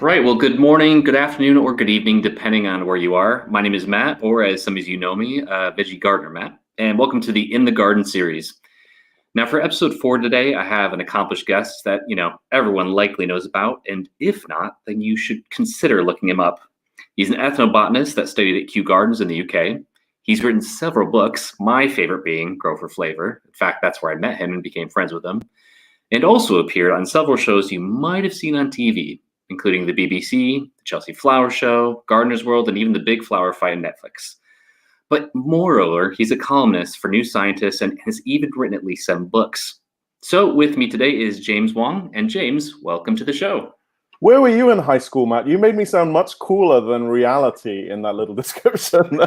Right. Well, good morning, good afternoon, or good evening, depending on where you are. My name is Matt, or as some of you know me, Veggie Gardener Matt, and welcome to the In the Garden series. Now, for episode 4 today, I have an accomplished guest that, everyone likely knows about, and if not, then you should consider looking him up. He's an ethnobotanist that studied at Kew Gardens in the UK. He's written several books, my favorite being Grow for Flavor. In fact, that's where I met him and became friends with him, and also appeared on several shows you might have seen on TV, including the BBC, the Chelsea Flower Show, Gardener's World, and even the Big Flower Fight on Netflix. But moreover, he's a columnist for New Scientist and has even written at least 7 books. So with me today is James Wong, and James, welcome to the show. Where were you in high school, Matt? You made me sound much cooler than reality in that little description.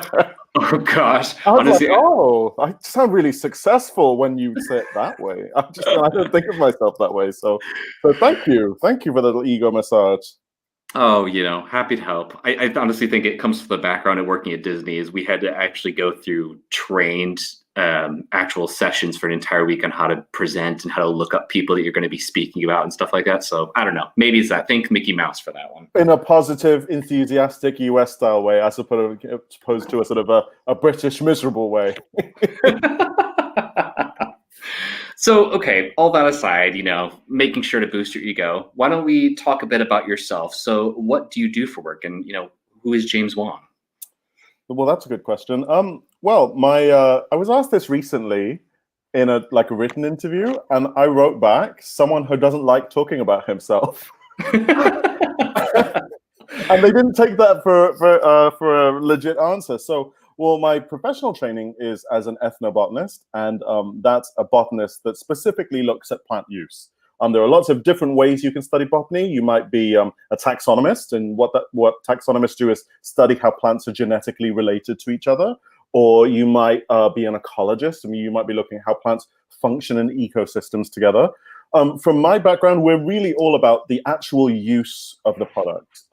Oh gosh, I was honestly, like, I sound really successful when you say it that way. I don't think of myself that way. So thank you for the little ego massage. oh, happy to help. I honestly think it comes from the background of working at Disney is we had to actually go through trained actual sessions for an entire week on how to present and how to look up people that you're going to be speaking about and stuff like that. So I don't know. Maybe it's that. Think Mickey Mouse for that one. In a positive, enthusiastic US style way, as opposed to a sort of a British miserable way. So, okay, all that aside, making sure to boost your ego, why don't we talk a bit about yourself? So what do you do for work? And, who is James Wong? Well, that's a good question. Well, I was asked this recently in a written interview, and I wrote back, someone who doesn't like talking about himself. And they didn't take that for a legit answer. So, well, my professional training is as an ethnobotanist, and that's a botanist that specifically looks at plant use. There are lots of different ways you can study botany. You might be a taxonomist, and what taxonomists do is study how plants are genetically related to each other. Or you might be an ecologist. I mean, you might be looking at how plants function in ecosystems together. From my background, we're really all about the actual use of the product.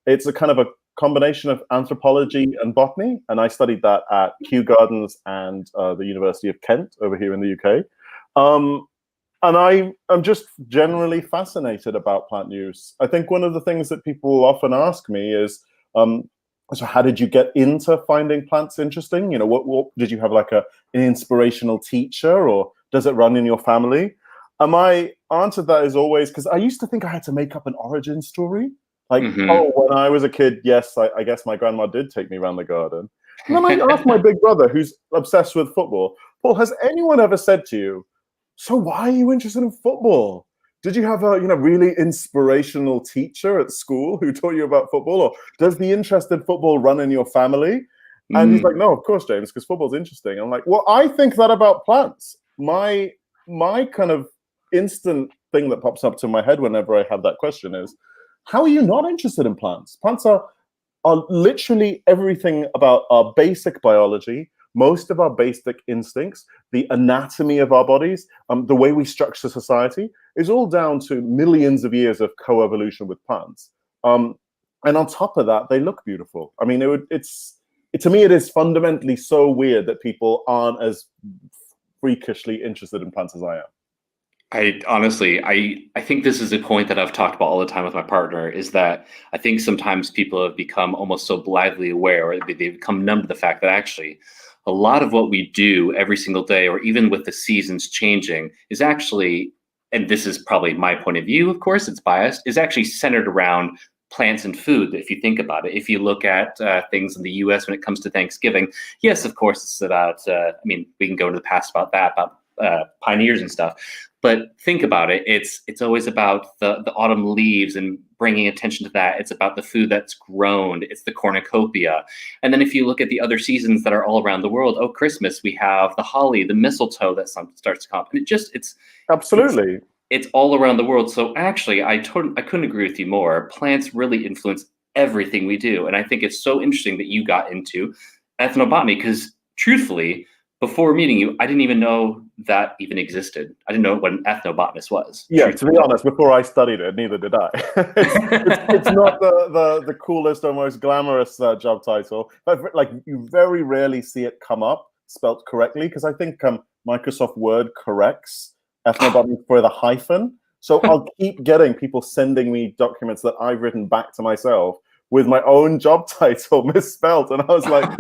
It's a kind of a combination of anthropology and botany, and I studied that at Kew Gardens and the University of Kent over here in the UK. And I'm just generally fascinated about plant use. I think one of the things that people often ask me is, so how did you get into finding plants interesting? What did you have an inspirational teacher, or does it run in your family? And my answer to that is always, because I used to think I had to make up an origin story. Oh, when I was a kid, yes, I guess my grandma did take me around the garden. And then I asked my big brother, who's obsessed with football, Paul, has anyone ever said to you, so why are you interested in football? Did you have a really inspirational teacher at school who taught you about football? Or does the interest in football run in your family? And he's like, no, of course, James, because football's interesting. I'm like, well, I think that about plants. My kind of instant thing that pops up to my head whenever I have that question is, how are you not interested in plants? Plants are literally everything about our basic biology, most of our basic instincts, the anatomy of our bodies, the way we structure society is all down to millions of years of coevolution with plants. And on top of that, they look beautiful. I mean, to me, it is fundamentally so weird that people aren't as freakishly interested in plants as I am. I think this is a point that I've talked about all the time with my partner, is that I think sometimes people have become almost so blithely aware, or they become numb to the fact that actually a lot of what we do every single day, or even with the seasons changing, is actually, and this is probably my point of view, of course, it's biased, is actually centered around plants and food. If you think about it, if you look at things in the US when it comes to Thanksgiving, yes, of course, it's about, we can go into the past about that, about pioneers and stuff. But think about it, it's always about the autumn leaves and bringing attention to that. It's about the food that's grown. It's the cornucopia. And then if you look at the other seasons that are all around the world, Christmas, we have the holly, the mistletoe that starts to come up. And it's absolutely. It's all around the world. So actually, I couldn't agree with you more. Plants really influence everything we do. And I think it's so interesting that you got into ethnobotany, because truthfully, before meeting you, I didn't even know that even existed. I didn't know what an ethnobotanist was. Yeah, to be honest, before I studied it, neither did I. it's not the coolest or most glamorous job title, but you very rarely see it come up spelt correctly, because I think Microsoft Word corrects ethnobotany for the hyphen. So I'll keep getting people sending me documents that I've written back to myself with my own job title misspelled. And I was like,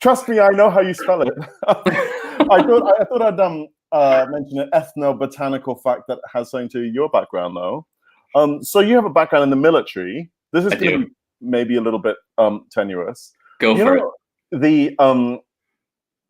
trust me, I know how you spell it. I thought I'd mention an ethnobotanical fact that has something to your background, though. So you have a background in the military. This is going to be maybe a little bit tenuous. Go for it.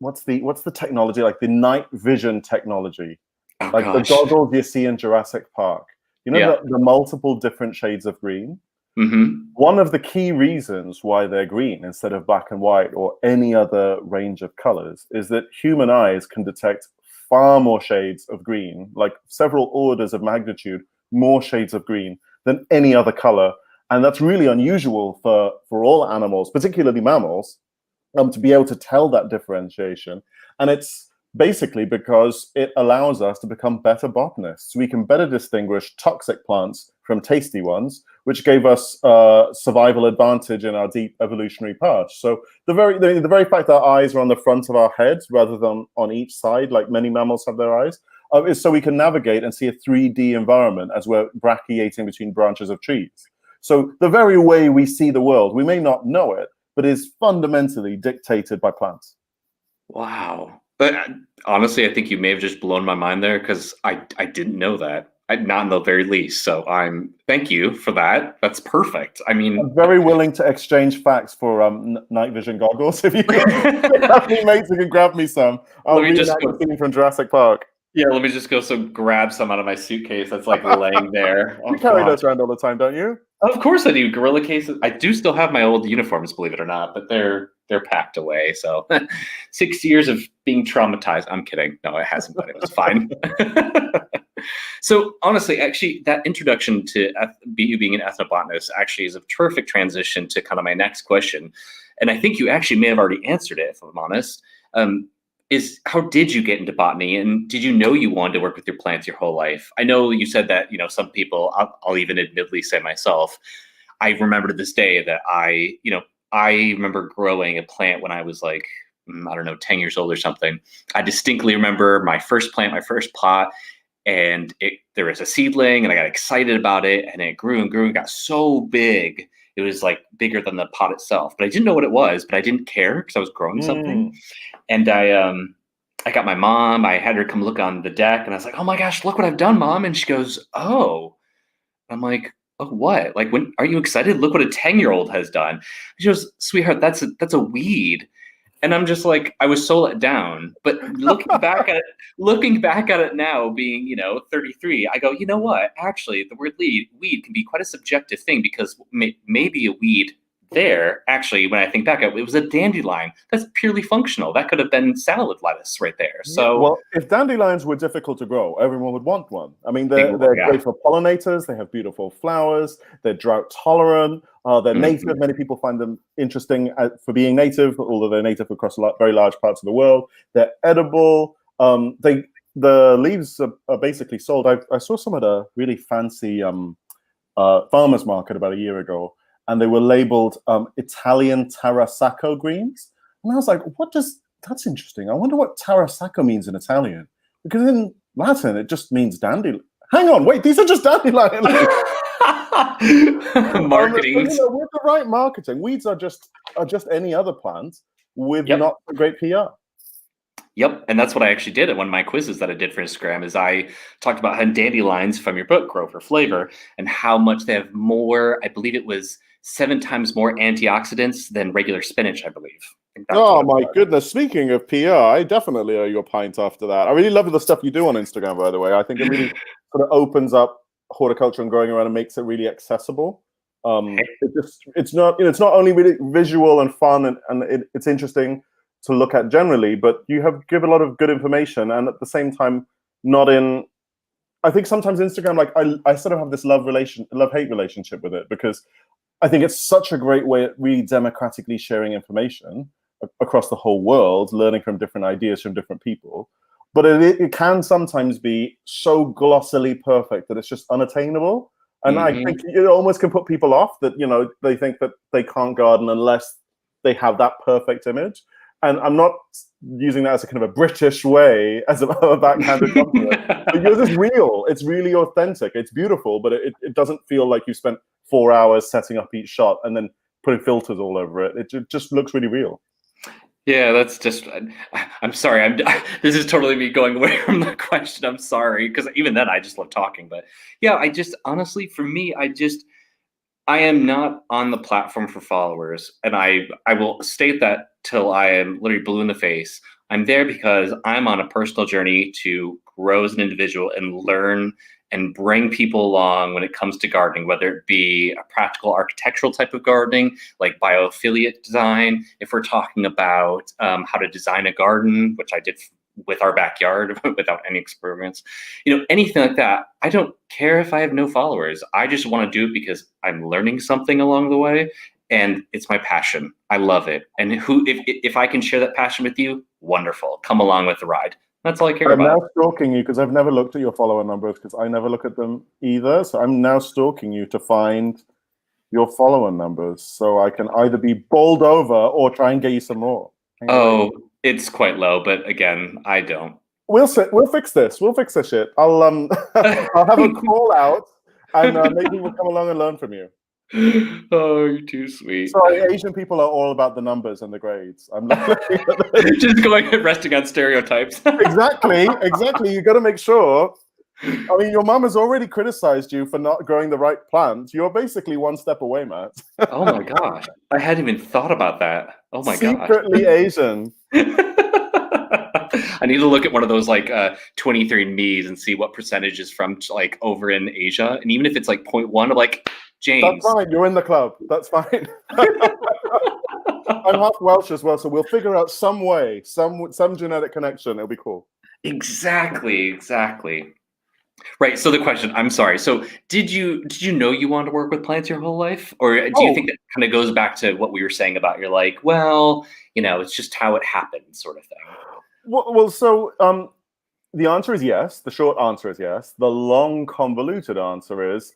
What's the technology, like the night vision technology? Oh, like gosh. the goggles you see in Jurassic Park. You know, the multiple different shades of green? Mm-hmm. One of the key reasons why they're green instead of black and white or any other range of colors is that human eyes can detect far more shades of green, like several orders of magnitude more shades of green than any other color. And that's really unusual for all animals, particularly mammals, to be able to tell that differentiation. And it's basically because it allows us to become better botanists. We can better distinguish toxic plants from tasty ones, which gave us survival advantage in our deep evolutionary past. So the very fact that our eyes are on the front of our heads rather than on each side, like many mammals have their eyes, is so we can navigate and see a 3D environment as we're brachiating between branches of trees. So the very way we see the world, we may not know it, but is fundamentally dictated by plants. Wow. But honestly, I think you may have just blown my mind there, because I didn't know that. Not in the very least. So thank you for that. That's perfect. I mean, I'm very willing to exchange facts for night vision goggles. If you have any mates who can grab me some, I'll reenact the scene from Jurassic Park. Yeah, let me just go grab some out of my suitcase that's like laying there. You carry those around all the time, don't you? Of course I do. Gorilla cases. I do still have my old uniforms, believe it or not, but they're packed away. So 6 years of being traumatized. I'm kidding. No, it hasn't, but it was fine. So honestly, actually, that introduction to you being an ethnobotanist actually is a terrific transition to kind of my next question. And I think you actually may have already answered it, if I'm honest. Is how did you get into botany, and did you know you wanted to work with your plants your whole life? I know you said that, some people, I'll even admittedly say myself, I remember to this day that I remember growing a plant when I was like, I don't know, 10 years old or something. I distinctly remember my first plant, my first pot, and there was a seedling, and I got excited about it, and it grew and grew and got so big. It was like bigger than the pot itself, but I didn't know what it was, but I didn't care because I was growing something. And I got my mom, I had her come look on the deck, and I was like, oh my gosh, look what I've done, Mom. And she goes, oh. I'm like, oh, what? Like, when are you excited? Look what a 10-year-old has done. She goes, sweetheart, that's a weed. And I'm just like, I was so let down. But looking back at it now, being 33, I go, you know what? Actually, the word weed can be quite a subjective thing, because maybe a weed there, actually, when I think back, it was a dandelion. That's purely functional. That could have been salad lettuce right there. So, well, if dandelions were difficult to grow, everyone would want one. I mean, they're great for pollinators. They have beautiful flowers. They're drought tolerant. They're native. Many people find them interesting for being native, although they're native across very large parts of the world. They're edible. The leaves are basically sold. I saw some at a really fancy farmer's market about a year ago, and they were labeled Italian Tarasacco greens. And I was like, that's interesting. I wonder what Tarasacco means in Italian. Because in Latin, it just means dandelion. Hang on, wait, these are just dandelion. Marketing. With the right marketing, weeds are just any other plant with not a great PR. Yep, and that's what I actually did at one of my quizzes that I did for Instagram. Is I talked about how dandelions from your book grow for flavor, and how much they have more. I believe it was 7 times more antioxidants than regular spinach, I believe. Oh my goodness! Speaking of PR, I definitely owe you a pint after that. I really love the stuff you do on Instagram, by the way. I think it really sort of opens up horticulture and growing around and makes it really accessible. It's not only really visual and fun and it's interesting to look at generally, but you give a lot of good information, and at the same time, I think sometimes Instagram, like I sort of have this love-hate relationship with it, because I think it's such a great way of really democratically sharing information across the whole world, learning from different ideas from different people. But it can sometimes be so glossily perfect that it's just unattainable. And I think it almost can put people off, that, they think that they can't garden unless they have that perfect image. And I'm not using that as a kind of a British way, as a backhanded compliment. But yours is real. It's really authentic. It's beautiful, but it doesn't feel like you spent 4 hours setting up each shot and then putting filters all over it. It just looks really real. Yeah, that's just. I'm sorry. This is totally me going away from the question. I'm sorry, because even then I just love talking. But yeah, I just honestly, for me, I am not on the platform for followers, and I will state that till I am literally blue in the face. I'm there because I'm on a personal journey to grow as an individual and learn and bring people along when it comes to gardening, whether it be a practical architectural type of gardening, like bioaffiliate design, if we're talking about how to design a garden, which I did with our backyard without any experiments, anything like that. I don't care if I have no followers. I just want to do it because I'm learning something along the way, and it's my passion. I love it. And if I can share that passion with you, wonderful. Come along with the ride. That's all I care I'm about. now stalking you because I've never looked at your follower numbers because I never look at them either. So I'm now stalking you to find your follower numbers so I can either be bowled over or try and get you some more. Oh, it's quite low, but again, I don't. We'll fix this. We'll fix this shit. I'll I'll have a call out and maybe we'll come along and learn from you. Oh, you're too sweet. Sorry, Asian people are all about the numbers and the grades. I'm not just resting on stereotypes. Exactly. You got to make sure. I mean, your mom has already criticized you for not growing the right plant. You're basically one step away, Matt. Oh my gosh, I hadn't even thought about that. Oh my gosh. Secretly Asian. I need to look at one of those like 23andMe's and see what percentage is from like over in Asia, and even if it's like 0.1, I'm like, James. That's fine. You're in the club. That's fine. I'm half Welsh as well, so we'll figure out some way, some genetic connection. It'll be cool. Exactly. Right. So the question, I'm sorry. So did you know you wanted to work with plants your whole life? Or do you think that kind of goes back to what we were saying about you're like, well, it's just how it happens sort of thing? Well, so the answer is yes. The short answer is yes. The long, convoluted answer is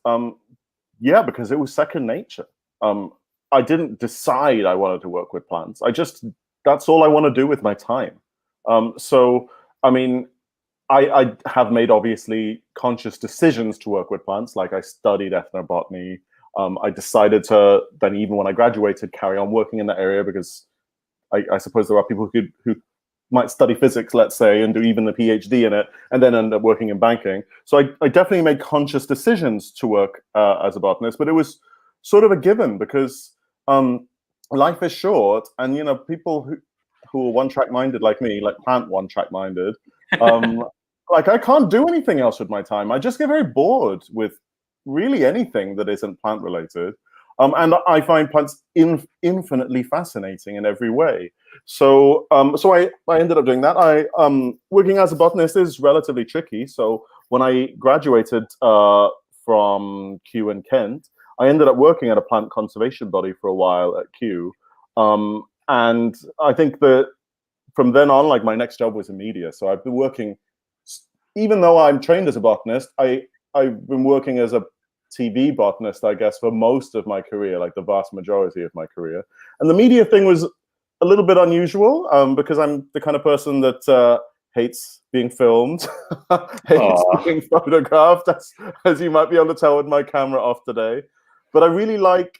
yeah, because it was second nature. I didn't decide I wanted to work with plants. That's all I want to do with my time. So, I mean, I have made obviously conscious decisions to work with plants. Like I studied ethnobotany. I decided to then, even when I graduated, carry on working in that area because I suppose there are people who might study physics, let's say, and do even a PhD in it, and then end up working in banking. So I definitely made conscious decisions to work as a botanist, but it was sort of a given because life is short, and people who are one-track minded like me, like plant one-track minded, like I can't do anything else with my time. I just get very bored with really anything that isn't plant related. And I find plants infinitely fascinating in every way. So I ended up doing that. Working as a botanist is relatively tricky. So when I graduated from Kew in Kent, I ended up working at a plant conservation body for a while at Kew. And I think that from then on, like my next job was in media. So I've been working, even though I'm trained as a botanist, I've been working as a TV botanist, I guess, for most of my career, like the vast majority of my career. And the media thing was a little bit unusual because I'm the kind of person that hates being filmed, hates being photographed, as you might be able to tell with my camera off today. But I really like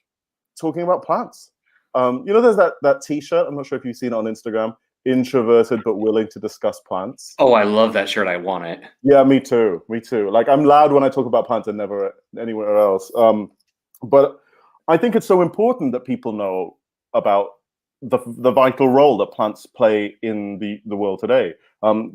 talking about plants. There's that T-shirt, I'm not sure if you've seen it on Instagram, introverted but willing to discuss plants. Oh, I love that shirt. I want it. Yeah, me too. Like I'm loud when I talk about plants and never anywhere else. But I think it's so important that people know about the vital role that plants play in the world today.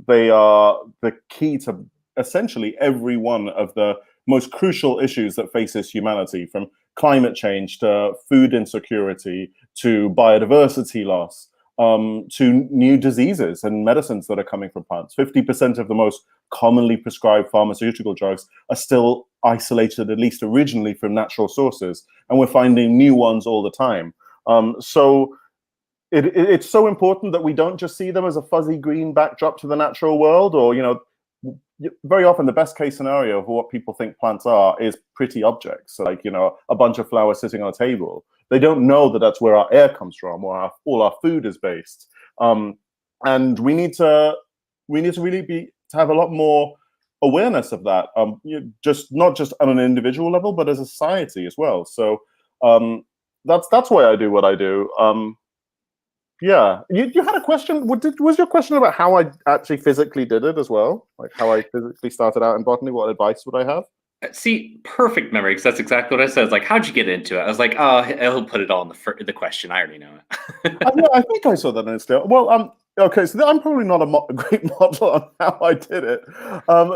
They are the key to essentially every one of the most crucial issues that faces humanity, from climate change to food insecurity to biodiversity loss. To new diseases and medicines that are coming from plants. 50% of the most commonly prescribed pharmaceutical drugs are still isolated, at least originally, from natural sources, and we're finding new ones all the time. So it's so important that we don't just see them as a fuzzy green backdrop to the natural world, or very often the best case scenario of what people think plants are is pretty objects, like a bunch of flowers sitting on a table. They don't know that that's where our air comes from, or all our food is based. And we need to really have a lot more awareness of that, just not just on an individual level, but as a society as well. So that's why I do what I do. Yeah, you had a question. Was your question about how I actually physically did it as well? Like how I physically started out in botany? What advice would I have? See, perfect memory, because that's exactly what I said. It's like, how'd you get into it? I was like, oh, he'll put it all in the question. I already know it. Yeah, I think I saw that in still. Well, okay, so I'm probably not a great model on how I did it,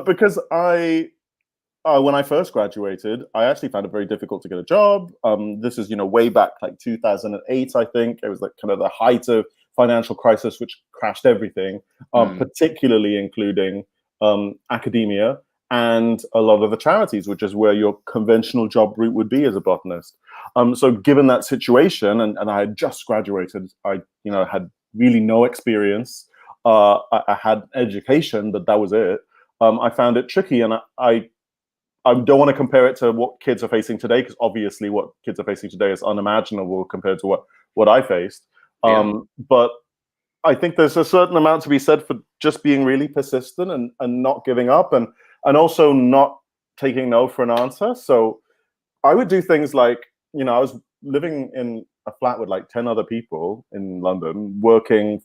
because when I first graduated, I actually found it very difficult to get a job. This is, way back like 2008, I think. It was like kind of the height of financial crisis, which crashed everything, particularly including academia and a lot of the charities, which is where your conventional job route would be as a botanist. So given that situation, and I had just graduated, I had really no experience. I had education, but that was it. I found it tricky, and I don't want to compare it to what kids are facing today, because obviously what kids are facing today is unimaginable compared to what I faced. But I think there's a certain amount to be said for just being really persistent and not giving up, and also not taking no for an answer. So I would do things like, I was living in a flat with like 10 other people in London, working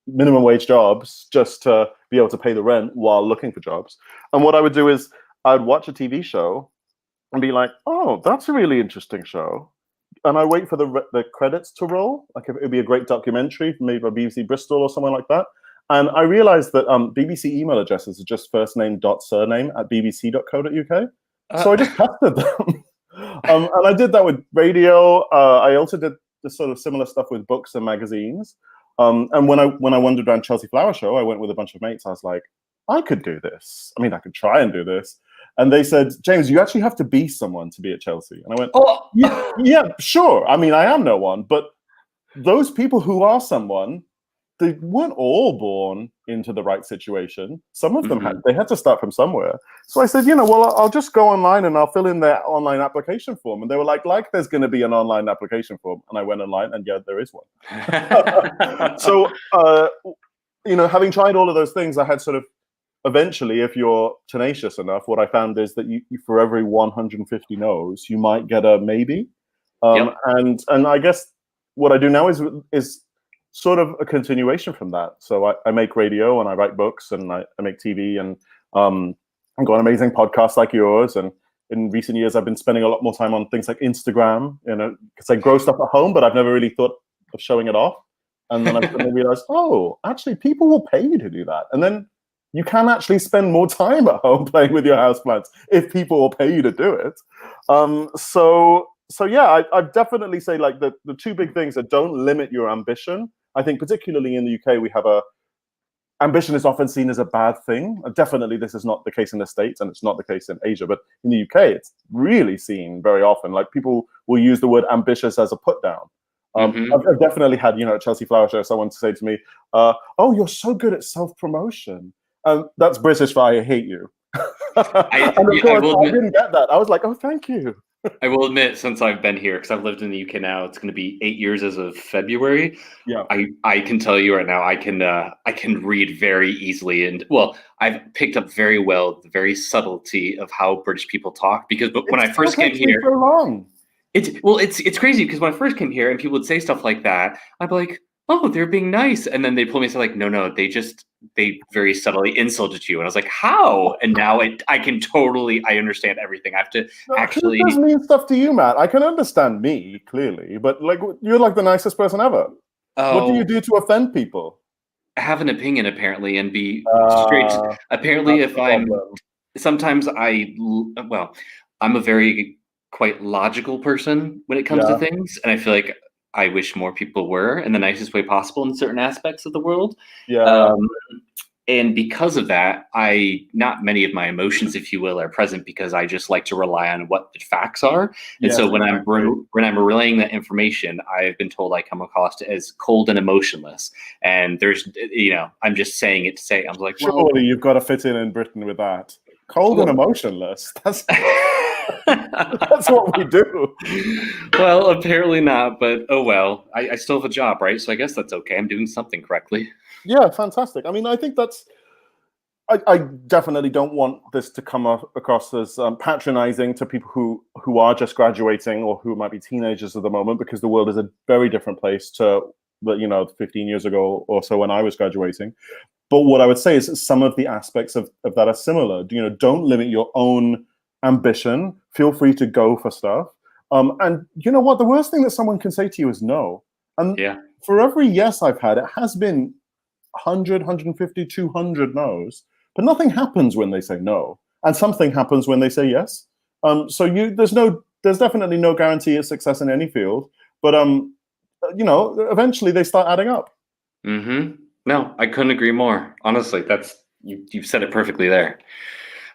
minimum wage jobs just to be able to pay the rent while looking for jobs. And what I would do is I'd watch a TV show and be like, oh, that's a really interesting show. And I wait for the credits to roll. Like if it would be a great documentary, maybe by BBC Bristol or something like that. And I realized that BBC email addresses are just first name dot surname at bbc.co.uk. So I just tested them. And I did that with radio. I also did this sort of similar stuff with books and magazines. And when I wandered around Chelsea Flower Show, I went with a bunch of mates. I was like, I could do this. I mean, I could try and do this. And they said, James, you actually have to be someone to be at Chelsea. And I went, oh, yeah, sure. I mean, I am no one. But those people who are someone, they weren't all born into the right situation. Some of them had to start from somewhere. So I said, well, I'll just go online and I'll fill in their online application form. And they were like there's going to be an online application form. And I went online and yeah, there is one. So, having tried all of those things, I had sort of, eventually, if you're tenacious enough, what I found is that you for every 150 no's, you might get a maybe. And I guess what I do now is sort of a continuation from that. So I make radio and I write books and I make TV and I go on amazing podcasts like yours. And in recent years, I've been spending a lot more time on things like Instagram, because I grow stuff at home, but I've never really thought of showing it off. And then I suddenly realized, oh, actually, people will pay you to do that. And then you can actually spend more time at home playing with your houseplants if people will pay you to do it. So yeah, I definitely say like the two big things are don't limit your ambition. I think particularly in the UK, we have ambition is often seen as a bad thing. Definitely this is not the case in the States and it's not the case in Asia, but in the UK, it's really seen very often. Like people will use the word ambitious as a put down. I've definitely had, at Chelsea Flower Show, someone to say to me, oh, you're so good at self-promotion. That's British for I hate you. And of course, I didn't get that. I was like, oh, thank you. I will admit, since I've been here, because I've lived in the UK now, it's going to be 8 years as of February. Yeah, I can tell you right now, I can read very easily, and well, I've picked up very well the very subtlety of how British people talk. Because when I first came here, so long. It's crazy because when I first came here and people would say stuff like that, I'd be like, oh, they're being nice, and then they pull me and say like, no, they very subtly insulted you, and I was like, how? And now I can totally understand everything. I have to actually. Who does mean stuff to you, Matt? I can understand me clearly, but like you're like the nicest person ever. What do you do to offend people? Have an opinion apparently and be straight. Apparently, if sometimes I'm a very quite logical person when it comes to things, and I feel like I wish more people were in the nicest way possible in certain aspects of the world. Yeah. And because of that, not many of my emotions, if you will, are present because I just like to rely on what the facts are. And so when I'm relaying that information, I've been told I come across as cold and emotionless. And there's, I'm just saying it to say, I'm like, surely you've got to fit in Britain with that. Cold and Well, emotionless. That's what we do. well, apparently not, but oh well. I still have a job, right? So I guess that's okay. I'm doing something correctly. Yeah, fantastic. I mean, I think that's. I definitely don't want this to come across as patronizing to people who are just graduating or who might be teenagers at the moment, because the world is a very different place to 15 years ago or so when I was graduating. But what I would say is that some of the aspects of that are similar. Don't limit your own ambition. Feel free to go for stuff. And you know what? The worst thing that someone can say to you is no. And Yeah. for every yes I've had, it has been 100, 150, 200 no's. But nothing happens when they say no. And something happens when they say yes. So there's definitely no guarantee of success in any field. But eventually they start adding up. Mm-hmm. No, I couldn't agree more. Honestly, you've said it perfectly there.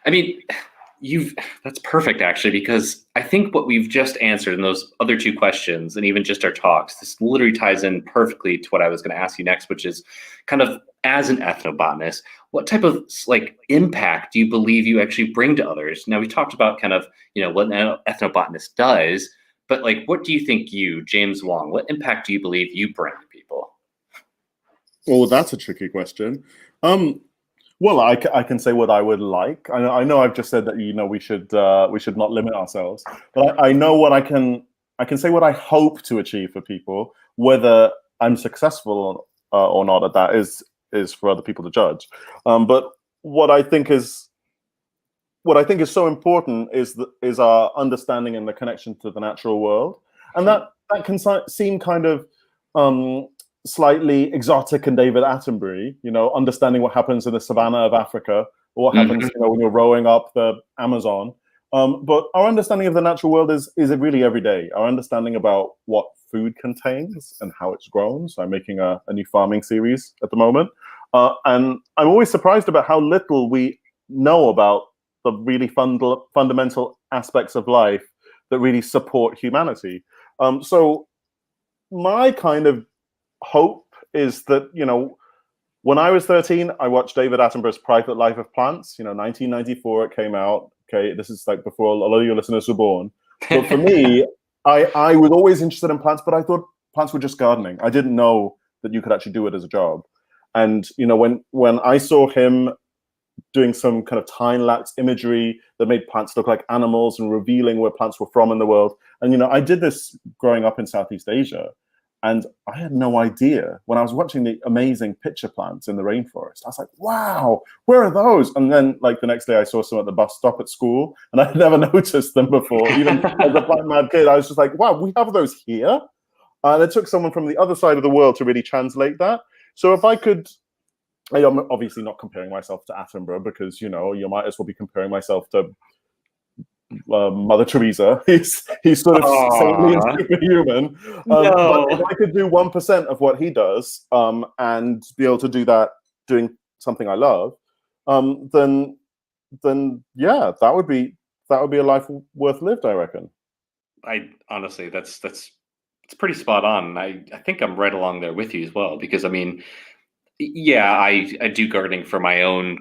I mean, that's perfect actually, because I think what we've just answered in those other two questions, and even just our talks, this literally ties in perfectly to what I was going to ask you next, which is kind of, as an ethnobotanist, what type of impact do you believe you actually bring to others? Now we talked about kind of what an ethnobotanist does, but what do you think you, James Wong, what impact do you believe you bring to people? Oh, that's a tricky question. Well, I can say what I would like. I know I've just said that we should not limit ourselves, but I know what I can say what I hope to achieve for people. Whether I'm successful or not at that is for other people to judge. But what I think is so important is our understanding and the connection to the natural world, and that can seem kind of slightly exotic and David Attenborough, understanding what happens in the savannah of Africa, or what happens, when you're rowing up the Amazon. But our understanding of the natural world is really every day. Our understanding about what food contains and how it's grown. So I'm making a new farming series at the moment. And I'm always surprised about how little we know about the really fundamental aspects of life that really support humanity. So my kind of hope is that, when I was 13, I watched David Attenborough's Private Life of Plants. 1994 it came out. Okay, this is before a lot of your listeners were born. But for me, I was always interested in plants, but I thought plants were just gardening. I didn't know that you could actually do it as a job. And when I saw him doing some kind of time-lapse imagery that made plants look like animals and revealing where plants were from in the world, and I did this growing up in Southeast Asia. And I had no idea when I was watching the amazing pitcher plants in the rainforest. I was like, wow, where are those? And then the next day I saw some at the bus stop at school, and I had never noticed them before. Even as a plant mad kid, I was just like, wow, we have those here? And it took someone from the other side of the world to really translate that. So if I could, I'm obviously not comparing myself to Attenborough, because, you might as well be comparing myself to Mother Teresa. He's sort of saintly and superhuman. No. But if I could do 1% of what he does, and be able to do that doing something I love, then yeah, that would be a life worth lived, I reckon. I honestly, it's pretty spot on. I think I'm right along there with you as well, because I mean, yeah, I do gardening for my own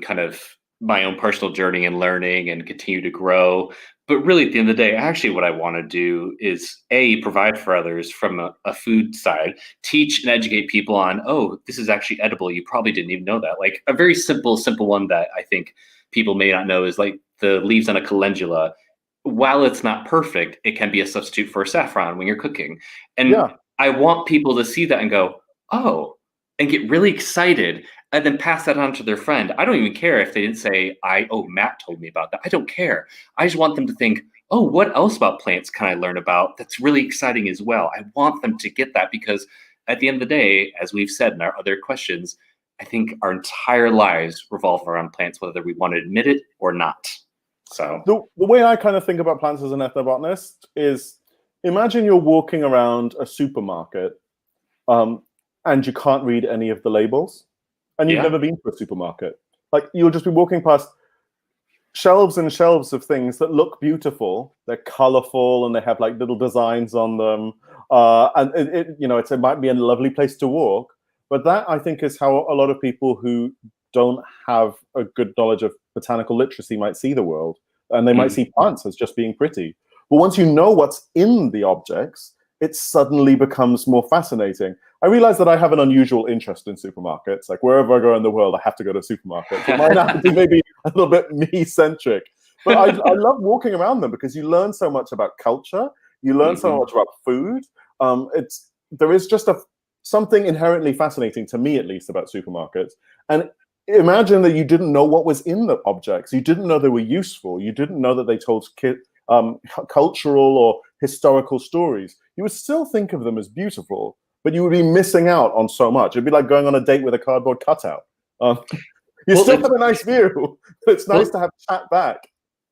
personal journey and learning and continue to grow. But really, at the end of the day, actually, what I want to do is provide for others from a food side, teach and educate people on, oh, this is actually edible. You probably didn't even know that. Like a very simple one that I think people may not know is the leaves on a calendula. While it's not perfect, it can be a substitute for saffron when you're cooking. And Yeah. I want people to see that and go, oh, and get really excited and then pass that on to their friend. I don't even care if they didn't say, Matt told me about that. I don't care. I just want them to think, oh, what else about plants can I learn about that's really exciting as well? I want them to get that, because at the end of the day, as we've said in our other questions, I think our entire lives revolve around plants, whether we want to admit it or not. So the way I kind of think about plants as an ethnobotanist is, imagine you're walking around a supermarket, and you can't read any of the labels, and you've never been to a supermarket. You'll just be walking past shelves and shelves of things that look beautiful. They're colorful and they have little designs on them, and it might be a lovely place to walk. But that, I think, is how a lot of people who don't have a good knowledge of botanical literacy might see the world, and they might see plants as just being pretty. But once you know what's in the objects, it suddenly becomes more fascinating. I realize that I have an unusual interest in supermarkets. Like wherever I go in the world, I have to go to supermarkets. It might have to be maybe a little bit me-centric, but I love walking around them because you learn so much about culture. You learn so much about food. There is just something inherently fascinating, to me at least, about supermarkets. And imagine that you didn't know what was in the objects. You didn't know they were useful. You didn't know that they told cultural or historical stories. You would still think of them as beautiful, but you would be missing out on so much. It'd be like going on a date with a cardboard cutout. You still have a nice view, but it's nice to have chat back.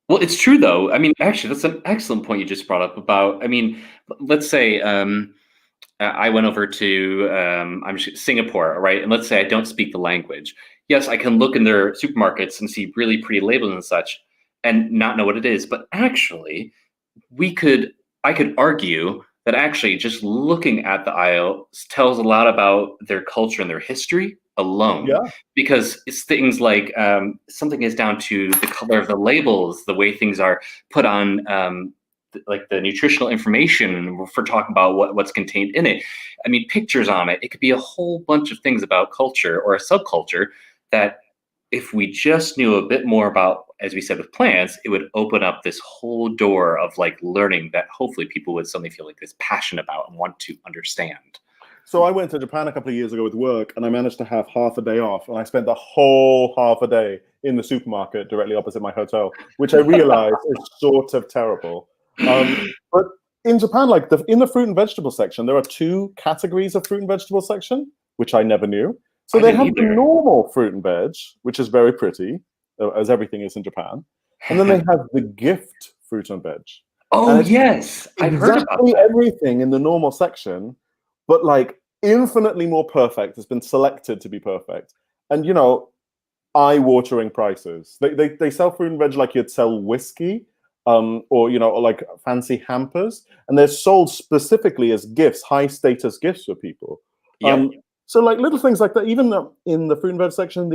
Well, it's true, though. I mean, actually, that's an excellent point you just brought up about, I mean, let's say I went over to Singapore, right? And let's say I don't speak the language. Yes, I can look in their supermarkets and see really pretty labels and such and not know what it is. But actually, I could argue that actually just looking at the aisle tells a lot about their culture and their history alone. Yeah. Because it's things like something is down to the color of the labels, the way things are put on, like the nutritional information for talking about what's contained in it. I mean, pictures on it. It could be a whole bunch of things about culture or a subculture that if we just knew a bit more about, as we said with plants, it would open up this whole door of like learning that hopefully people would suddenly feel like this passion about and want to understand. So I went to Japan a couple of years ago with work, and I managed to have half a day off, and I spent the whole half a day in the supermarket directly opposite my hotel, which I realized is sort of terrible. But in Japan, like in the fruit and vegetable section, there are 2 categories of fruit and vegetable section, which I never knew. So they have the normal fruit and veg, which is very pretty, as everything is in Japan. And then they have the gift fruit and veg. Oh, yes. I've heard about that. Everything in the normal section, but like infinitely more perfect, has been selected to be perfect. And, you know, eye-watering prices. They sell fruit and veg like you'd sell whiskey, or, you know, or like fancy hampers. And they're sold specifically as gifts, high-status gifts for people. So like little things like that, even in the fruit and veg section,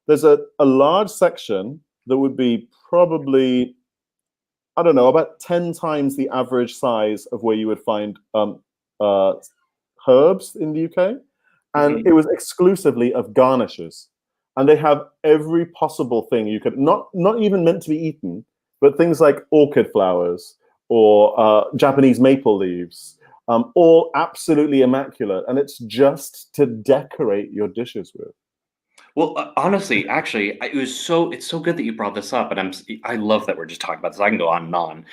there's a large section that would be probably, I don't know, about 10 times the average size of where you would find herbs in the UK. And it was exclusively of garnishes. And they have every possible thing you could, not even meant to be eaten, but things like orchid flowers or Japanese maple leaves. All absolutely immaculate, and it's just to decorate your dishes with. Well, honestly, actually, it's so good that you brought this up, and I love that we're just talking about this. I can go on and on.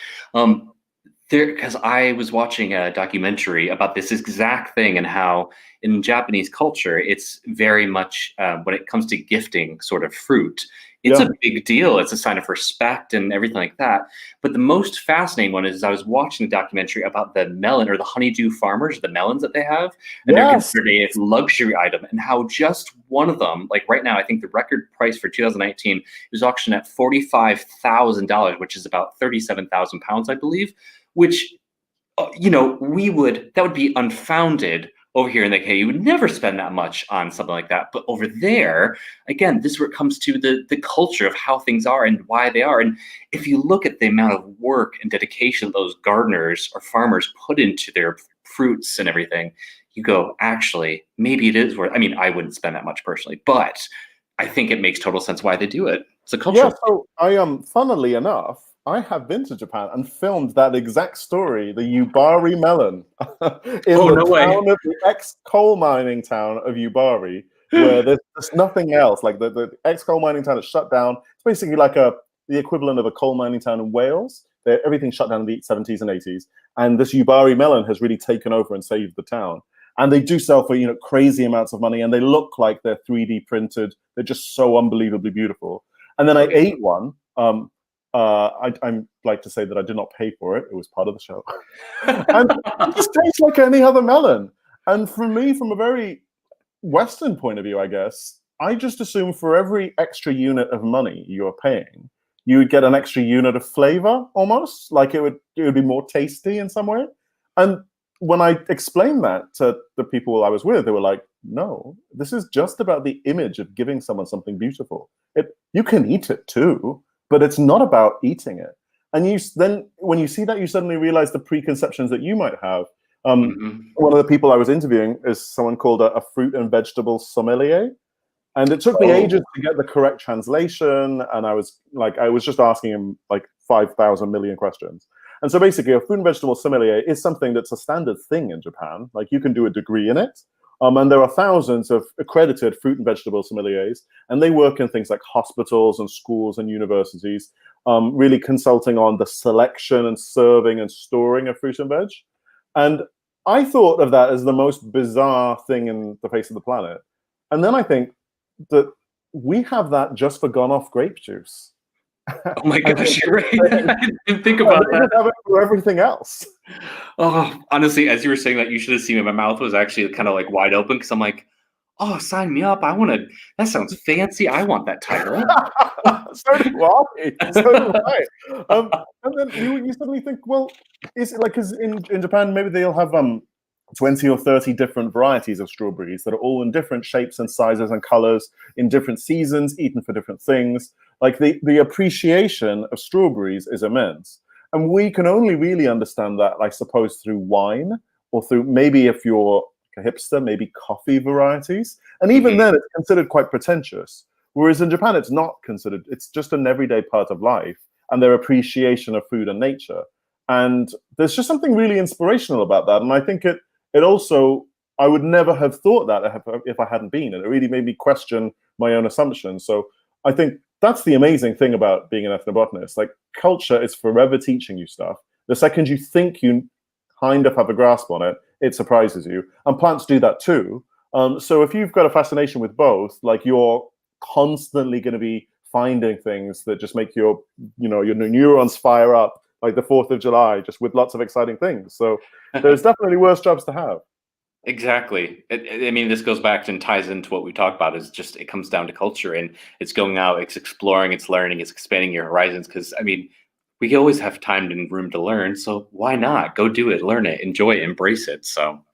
Because I was watching a documentary about this exact thing and how in Japanese culture, it's very much when it comes to gifting sort of fruit, it's a big deal. It's a sign of respect and everything like that. But the most fascinating one is I was watching a documentary about the melon or the honeydew farmers, the melons that they have, and they're considered a luxury item, and how just one of them, like right now, I think the record price for 2019 was auctioned at $45,000, which is about 37,000 pounds, I believe. Which, you know, that would be unfounded over here in the UK. You would never spend that much on something like that. But over there, again, this is where it comes to the culture of how things are and why they are. And if you look at the amount of work and dedication those gardeners or farmers put into their fruits and everything, you go, actually, maybe it is worth. I mean, I wouldn't spend that much personally, but I think it makes total sense why they do it. It's a culture. Yeah, so funnily enough, I have been to Japan and filmed that exact story, the Yubari melon, in the ex-coal mining town of Yubari, where there's nothing else. Like the ex-coal mining town is shut down. It's basically like the equivalent of a coal mining town in Wales. Everything shut down in the 70s and 80s. And this Yubari melon has really taken over and saved the town. And they do sell for, you know, crazy amounts of money, and they look like they're 3D printed. They're just so unbelievably beautiful. And then I ate one. I'm like to say that I did not pay for it. It was part of the show. And it just tastes like any other melon. And for me, from a very Western point of view, I guess, I just assume for every extra unit of money you're paying, you would get an extra unit of flavor almost. Like it would be more tasty in some way. And when I explained that to the people I was with, they were like, no, this is just about the image of giving someone something beautiful. You can eat it too, but it's not about eating it. And then when you see that, you suddenly realize the preconceptions that you might have. One of the people I was interviewing is someone called a fruit and vegetable sommelier. And it took me ages to get the correct translation. And I was just asking him like 5,000 million questions. And so basically, a fruit and vegetable sommelier is something that's a standard thing in Japan. Like, you can do a degree in it. And there are thousands of accredited fruit and vegetable sommeliers, and they work in things like hospitals and schools and universities, really consulting on the selection and serving and storing of fruit and veg. And I thought of that as the most bizarre thing in the face of the planet. And then I think that we have that just for gone off grape juice. Oh my gosh, you're right. I didn't think about that. Have it for everything else. Oh, honestly, as you were saying that, you should have seen me. My mouth was actually kind of like wide open because I'm like, oh, sign me up. That sounds fancy. I want that title. So do I. So do I. And then you suddenly think, well, is it like, because in Japan, maybe they'll have 20 or 30 different varieties of strawberries that are all in different shapes and sizes and colors in different seasons, eaten for different things. Like, the appreciation of strawberries is immense. And we can only really understand that, I suppose, through wine, or through, maybe if you're a hipster, maybe coffee varieties. And even then, it's considered quite pretentious. Whereas in Japan, it's not considered. It's just an everyday part of life and their appreciation of food and nature. And there's just something really inspirational about that. And I think it also, I would never have thought that if I hadn't been. And it really made me question my own assumptions. So I think that's the amazing thing about being an ethnobotanist. Like, culture is forever teaching you stuff. The second you think you kind of have a grasp on it, it surprises you. And plants do that too. So if you've got a fascination with both, like, you're constantly going to be finding things that just make your neurons fire up, like the 4th of July, just with lots of exciting things. So there's definitely worse jobs to have. Exactly. I mean, this goes back and ties into what we talked about, is just, it comes down to culture, and it's going out, it's exploring, it's learning, it's expanding your horizons. Because, I mean, we always have time and room to learn. So why not go do it, learn it, enjoy it, embrace it. So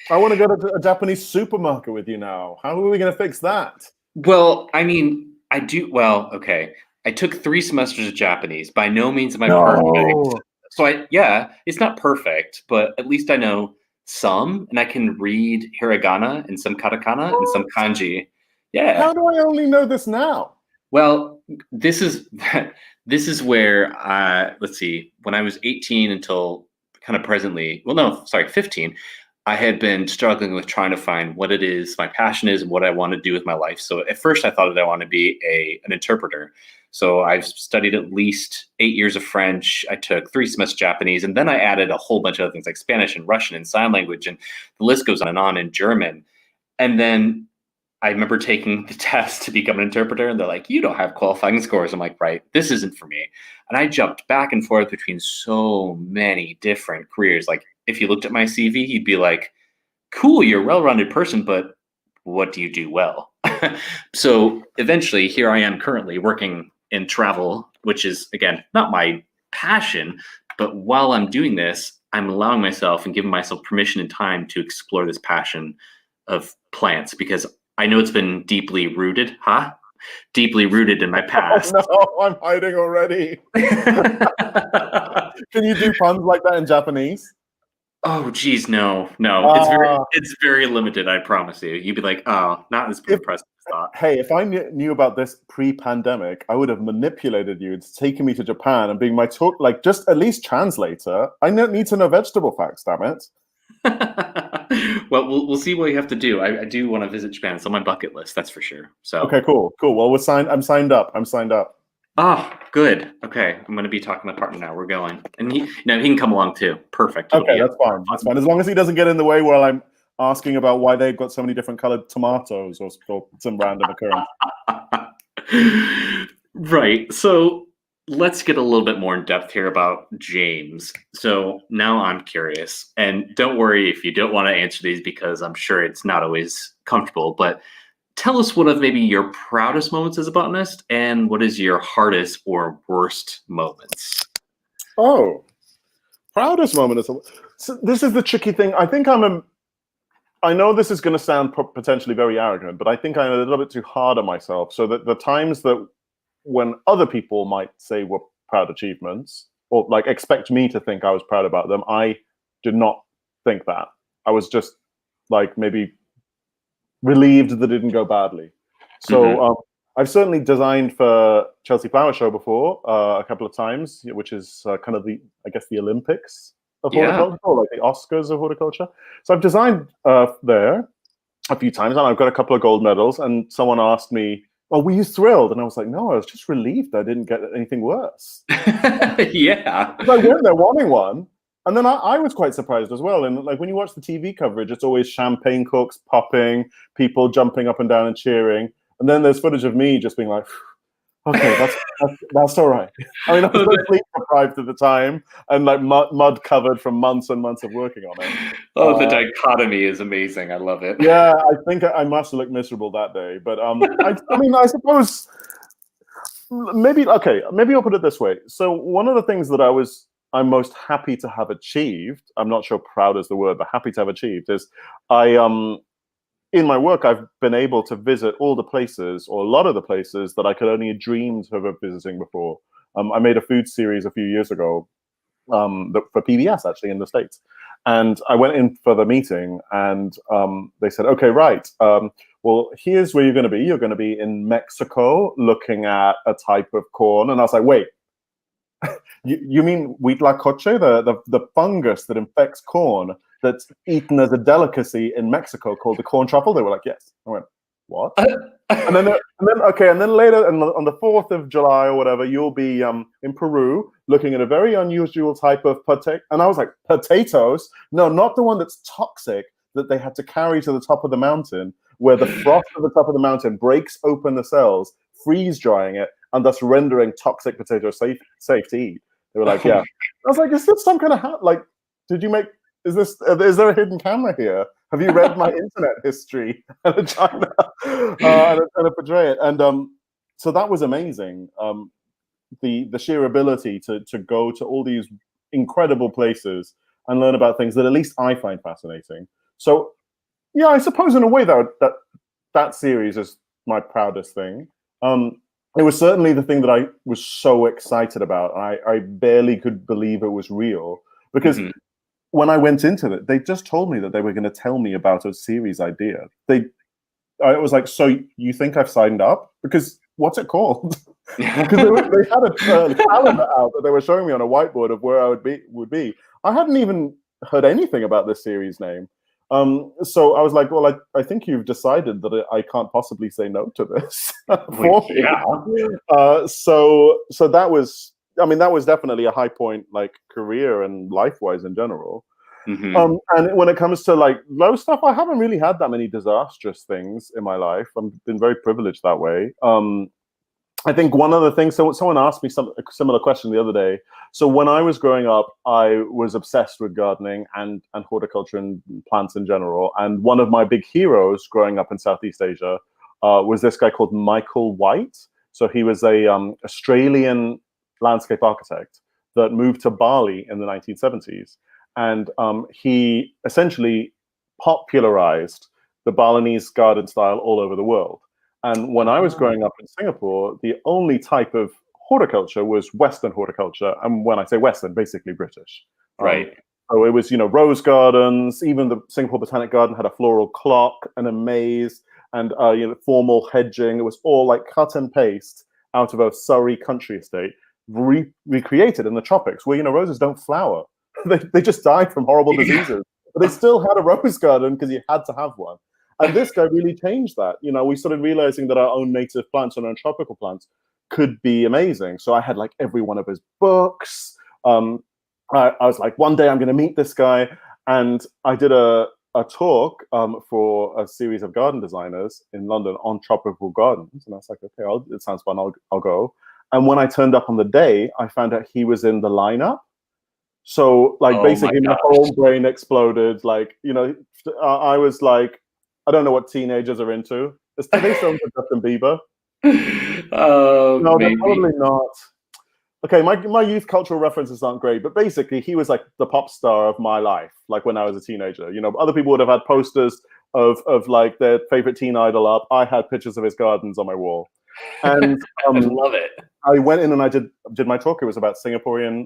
I want to go to a Japanese supermarket with you now. How are we going to fix that? Well, I mean, I do. Well, okay. I took 3 semesters of Japanese. By no means am I perfect. So it's not perfect, but at least I know some, and I can read hiragana and some katakana and some kanji. Yeah. How do I only know this now? Well, this is where, let's see, when I was 18 until kind of presently, 15, I had been struggling with trying to find what it is my passion is and what I want to do with my life. So at first I thought that I want to be an interpreter. So I've studied at least 8 years of French. I took 3 semesters Japanese, and then I added a whole bunch of other things like Spanish and Russian and sign language, and the list goes on, and German. And then I remember taking the test to become an interpreter, and they're like, you don't have qualifying scores. I'm like, right, this isn't for me. And I jumped back and forth between so many different careers. Like, if you looked at my CV, you'd be like, cool, you're a well-rounded person, but what do you do well? So eventually, here I am currently working in travel, which is, again, not my passion. But while I'm doing this, I'm allowing myself and giving myself permission and time to explore this passion of plants, because I know it's been deeply rooted in my past. Oh, no, I'm hiding already. Can you do puns like that in Japanese? Oh, geez, no. It's very limited. I promise you. You'd be like, oh, not as impressive as thought. Hey, if I knew about this pre-pandemic, I would have manipulated you into taking me to Japan and being my just at least translator. I need to know vegetable facts, damn it. Well, we'll see what you have to do. I do want to visit Japan. It's on my bucket list, that's for sure. So okay, cool. Well, I'm signed up. Oh, good. Okay, I'm going to be talking to my partner now. We're going, and he can come along too. Perfect. Okay, that's fine. That's fine, as long as he doesn't get in the way while I'm asking about why they've got so many different colored tomatoes or some random occurrence. Right. So let's get a little bit more in depth here about James. So now I'm curious, and don't worry if you don't want to answer these, because I'm sure it's not always comfortable, but tell us one of maybe your proudest moments as a botanist, and what is your hardest or worst moments? Oh, proudest moment. So this is the tricky thing. I think I know this is going to sound potentially very arrogant, but I think I'm a little bit too hard on myself. So that the times that when other people might say were proud achievements, or like expect me to think I was proud about them, I did not think that. I was just like maybe relieved that it didn't go badly. So I've certainly designed for Chelsea Flower Show before a couple of times, which is kind of the Olympics of horticulture, or like the Oscars of horticulture. So I've designed there a few times, and I've got a couple of gold medals. And someone asked me, "Oh, were you thrilled?" And I was like, "No, I was just relieved I didn't get anything worse." Yeah. I went there wanting one. And then I was quite surprised as well. And like when you watch the TV coverage, it's always champagne corks popping, people jumping up and down and cheering. And then there's footage of me just being like, okay, that's all right. I mean, I was so sleep deprived at the time and like mud covered from months and months of working on it. Oh, the dichotomy is amazing. I love it. Yeah, I think I must have looked miserable that day. But I mean, I suppose maybe I'll put it this way. So one of the things that I'm most happy to have achieved, I'm not sure proud is the word, but happy to have achieved, is in my work, I've been able to visit all the places, or a lot of the places that I could only dreamed of visiting before. I made a food series a few years ago for PBS, actually, in the States. And I went in for the meeting, and they said, okay, right, well, here's where you're going to be. You're going to be in Mexico looking at a type of corn. And I was like, wait, you mean huitlacoche, the fungus that infects corn that's eaten as a delicacy in Mexico called the corn truffle? They were like, yes. I went, what? and then later on the 4th of July or whatever, you'll be in Peru looking at a very unusual type of potato. And I was like, potatoes? No, not the one that's toxic that they had to carry to the top of the mountain, where the frost at the top of the mountain breaks open the cells, freeze drying it, and thus rendering toxic potatoes safe to eat. They were like, yeah. I was like, is this some kind of like? Did you make? Is there a hidden camera here? Have you read my internet history and trying to portray it? And so that was amazing. The sheer ability to go to all these incredible places and learn about things that at least I find fascinating. So yeah, I suppose in a way that series is my proudest thing. It was certainly the thing that I was so excited about. I barely could believe it was real, because when I went into it, they just told me that they were going to tell me about a series idea. I was like, so you think I've signed up? Because what's it called? Because they had a calendar out that they were showing me on a whiteboard of where I would be. I hadn't even heard anything about this series name. So I was like, well, I think you've decided that I can't possibly say no to this. Yeah. So that was, I mean, that was definitely a high point, like career and life-wise in general. And when it comes to like low stuff, I haven't really had that many disastrous things in my life. I've been very privileged that way. I think one of the things, so someone asked me a similar question the other day. So when I was growing up, I was obsessed with gardening and horticulture and plants in general. And one of my big heroes growing up in Southeast Asia was this guy called Michael White. So he was a Australian landscape architect that moved to Bali in the 1970s. And he essentially popularized the Balinese garden style all over the world. And when I was growing up in Singapore, the only type of horticulture was Western horticulture. And when I say Western, basically British. Right. So it was, rose gardens. Even the Singapore Botanic Garden had a floral clock and a maze and, formal hedging. It was all like cut and paste out of a Surrey country estate, recreated in the tropics where, roses don't flower. They just died from horrible diseases. But they still had a rose garden because you had to have one. And this guy really changed that. We started realizing that our own native plants and our own tropical plants could be amazing. So I had like every one of his books. I was like, one day I'm going to meet this guy. And I did a talk for a series of garden designers in London on tropical gardens. And I was like, okay, it sounds fun. I'll go. And when I turned up on the day, I found out he was in the lineup. So like basically my whole brain exploded. Like, I was like, I don't know what teenagers are into. Are they still into Justin Bieber? Oh, no, maybe. they're probably not. okay, my youth cultural references aren't great, but basically he was like the pop star of my life, like when I was a teenager. You know, other people would have had posters of like their favorite teen idol up. I had pictures of his gardens on my wall. And I love it. I went in and I did my talk. It was about Singaporean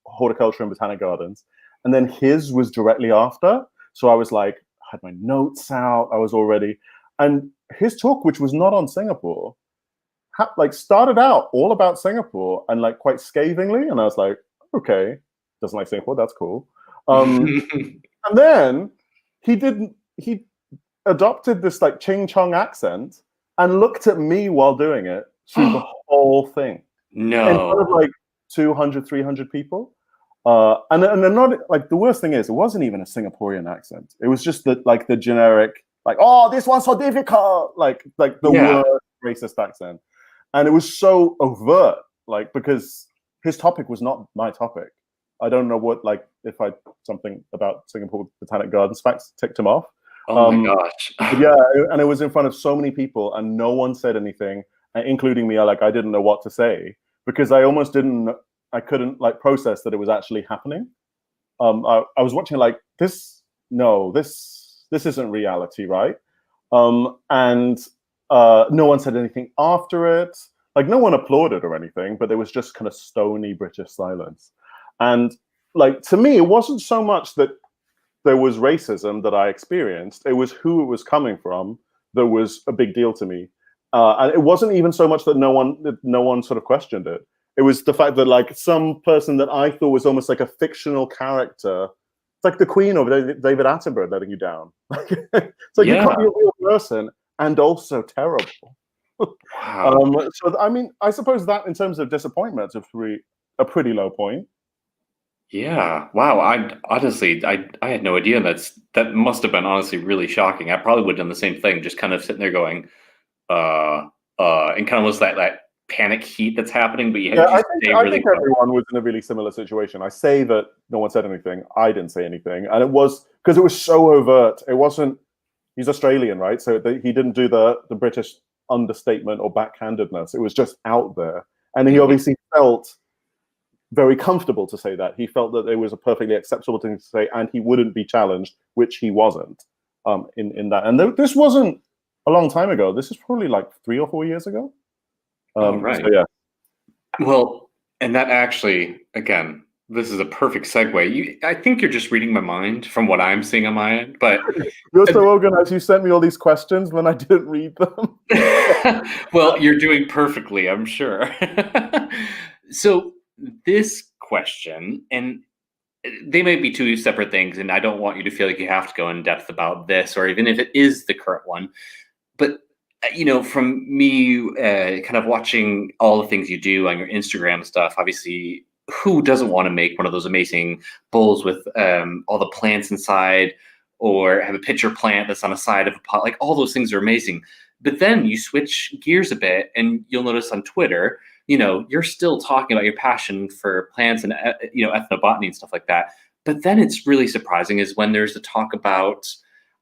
horticulture and botanic gardens. And then his was directly after. So I was like, I had my notes out. I was all ready. And his talk, which was not on Singapore, like started out all about Singapore and like quite scathingly. And I was like, okay, doesn't like Singapore. That's cool. And then he adopted this like Ching Chong accent and looked at me while doing it through the whole thing. No. In front of like 200, 300 people. And they're not like, the worst thing is it wasn't even a Singaporean accent. It was just the generic, like, oh, this one's so difficult, like the worst racist accent. And it was so overt, like, because his topic was not my topic. I don't know what, like, if something about Singapore Botanic Gardens facts ticked him off. Oh my gosh. Yeah, and it was in front of so many people and no one said anything, including me. I didn't know what to say because I couldn't like process that it was actually happening. I was watching like this isn't reality, right? And no one said anything after it. Like no one applauded or anything, but there was just kind of stony British silence. And like to me, it wasn't so much that there was racism that I experienced. It was who it was coming from that was a big deal to me. And it wasn't even so much that no one sort of questioned it. It was the fact that like some person that I thought was almost like a fictional character, it's like the Queen or David Attenborough letting you down. It's like you can't be a real person and also terrible. Wow. So I mean, I suppose that in terms of disappointment, is a pretty low point. Yeah. Wow. I honestly, I had no idea. That must have been honestly really shocking. I probably would have done the same thing, just kind of sitting there going, and kind of was that panic heat that's happening. But I think everyone was in a really similar situation. I say that no one said anything. I didn't say anything, and it was because it was so overt. It wasn't. He's Australian, right? So he didn't do the British understatement or backhandedness. It was just out there, and he obviously felt very comfortable to say that. He felt that it was a perfectly acceptable thing to say, and he wouldn't be challenged, which he wasn't. In that, and this wasn't a long time ago. This is probably like 3 or 4 years ago. Right. So yeah. Well, and that actually, again, this is a perfect segue. I think you're just reading my mind from what I'm seeing on my end, but you're so organized. You sent me all these questions when I didn't read them. Well, you're doing perfectly, I'm sure. So this question, and they may be two separate things, and I don't want you to feel like you have to go in depth about this, or even if it is the current one, but from me kind of watching all the things you do on your Instagram stuff, obviously, who doesn't want to make one of those amazing bowls with all the plants inside, or have a pitcher plant that's on the side of a pot? Like all those things are amazing. But then you switch gears a bit and you'll notice on Twitter, you're still talking about your passion for plants and, ethnobotany and stuff like that. But then it's really surprising is when there's the talk about,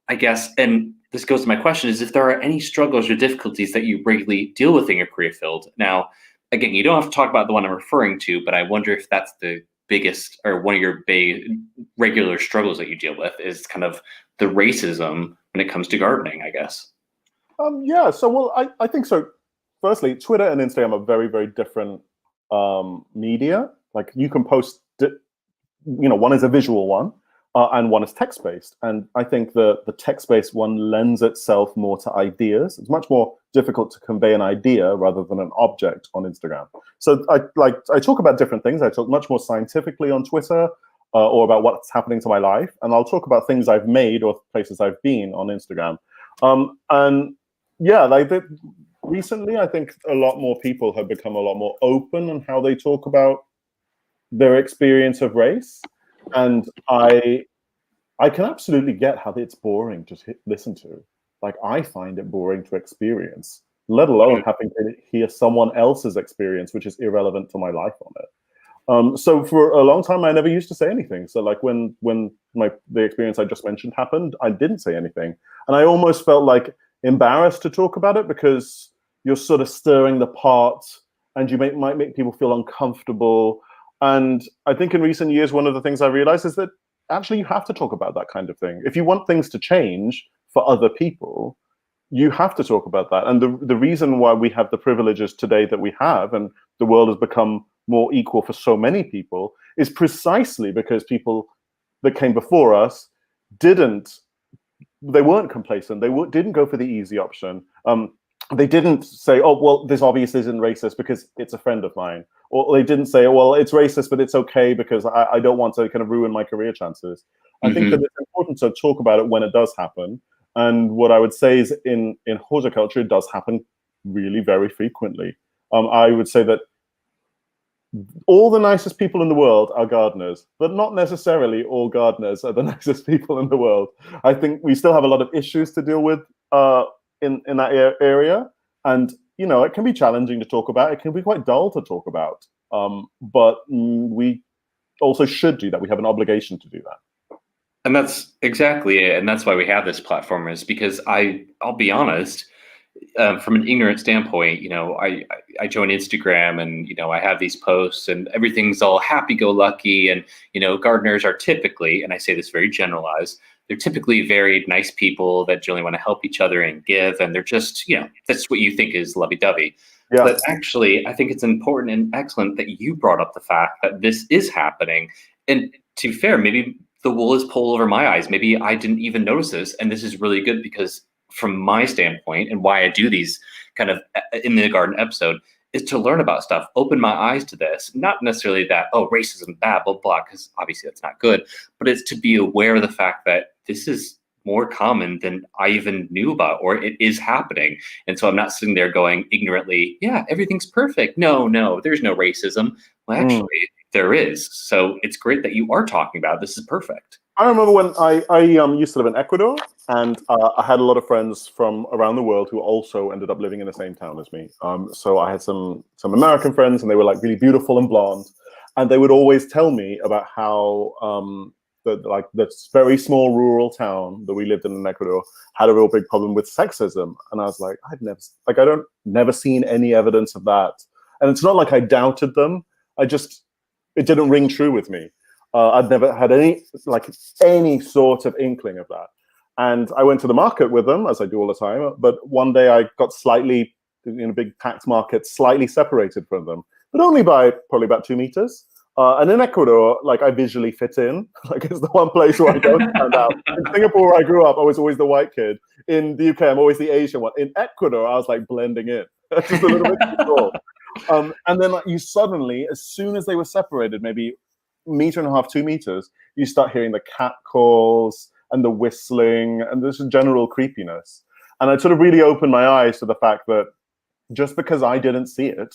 I guess, and this goes to my question, is if there are any struggles or difficulties that you regularly deal with in your career field. Now, again, you don't have to talk about the one I'm referring to, but I wonder if that's the biggest or one of your regular struggles that you deal with is kind of the racism when it comes to gardening, I guess. Yeah, so well, I think so. Firstly, Twitter and Instagram are very, very different media. Like you can post, one is a visual one and one is text-based. And I think the text-based one lends itself more to ideas. It's much more difficult to convey an idea rather than an object on Instagram. So I talk about different things. I talk much more scientifically on Twitter or about what's happening to my life. And I'll talk about things I've made or places I've been on Instagram. And yeah, recently, I think a lot more people have become a lot more open on how they talk about their experience of race. And I can absolutely get how it's boring to listen to. Like, I find it boring to experience, let alone having to hear someone else's experience, which is irrelevant to my life on it. So for a long time, I never used to say anything. So like when the experience I just mentioned happened, I didn't say anything. And I almost felt like embarrassed to talk about it because you're sort of stirring the pot and might make people feel uncomfortable. And I think in recent years, one of the things I realized is that actually you have to talk about that kind of thing. If you want things to change for other people, you have to talk about that. And the reason why we have the privileges today that we have, and the world has become more equal for so many people, is precisely because people that came before us they weren't complacent. They didn't go for the easy option. They didn't say, oh, well, this obviously isn't racist because it's a friend of mine. Or they didn't say, oh, well, it's racist, but it's okay because I don't want to kind of ruin my career chances. I think that it's important to talk about it when it does happen. And what I would say is in horticulture, it does happen really very frequently. I would say that all the nicest people in the world are gardeners, but not necessarily all gardeners are the nicest people in the world. I think we still have a lot of issues to deal with in that area. And, you know, it can be challenging to talk about. It can be quite dull to talk about. But we also should do that. We have an obligation to do that. And that's exactly it. And that's why we have this platform, is because I'll be honest, from an ignorant standpoint, you know, I join Instagram and, you know, I have these posts and everything's all happy-go-lucky. And, you know, gardeners are typically, and I say this very generalized, they're typically very nice people that generally want to help each other and give. And they're just, you know, that's what you think is lovey-dovey. Yeah. But actually, I think it's important and excellent that you brought up the fact that this is happening. And to be fair, maybe the wool is pulled over my eyes. Maybe I didn't even notice this. And this is really good because from my standpoint, and why I do these kind of in the garden episode, is to learn about stuff, open my eyes to this. Not necessarily that, oh, racism, bad, blah, blah, because obviously that's not good, but it's to be aware of the fact that this is more common than I even knew about, or it is happening. And so I'm not sitting there going ignorantly, yeah, everything's perfect. No, there's no racism. Well, actually, there is. So it's great that you are talking about it. This is perfect. I remember when I used to live in Ecuador, and I had a lot of friends from around the world who also ended up living in the same town as me. So I had some American friends, and they were like really beautiful and blonde, and they would always tell me about how this very small rural town that we lived in Ecuador had a real big problem with sexism. And I was like, I don't never seen any evidence of that. And it's not like I doubted them. It didn't ring true with me. I'd never had any sort of inkling of that. And I went to the market with them, as I do all the time. But one day I got slightly, in a big packed market, slightly separated from them, but only by probably about 2 meters. And in Ecuador, like, I visually fit in. Like, it's the one place where I don't stand out. In Singapore, where I grew up, I was always the white kid. In the UK, I'm always the Asian one. In Ecuador, I was like blending in. Just a little bit too tall. And then you suddenly, as soon as they were separated, maybe 1.5 meters, 2 meters, you start hearing the cat calls and the whistling and this general creepiness. And it sort of really opened my eyes to the fact that just because I didn't see it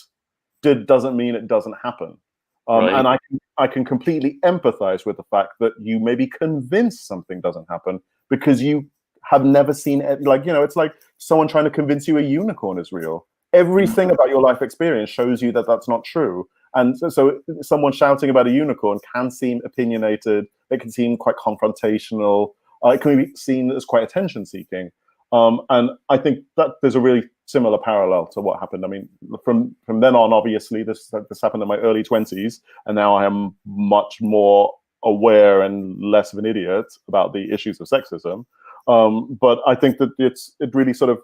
doesn't mean it doesn't happen. Right. And I can completely empathize with the fact that you may be convinced something doesn't happen because you have never seen it. Like, you know, it's like someone trying to convince you a unicorn is real. Everything about your life experience shows you that that's not true. And so someone shouting about a unicorn can seem opinionated. It can seem quite confrontational. It can be seen as quite attention-seeking. And I think that there's a really similar parallel to what happened. I mean, from then on, obviously, this happened in my early 20s, and now I am much more aware and less of an idiot about the issues of sexism. But I think that it really sort of,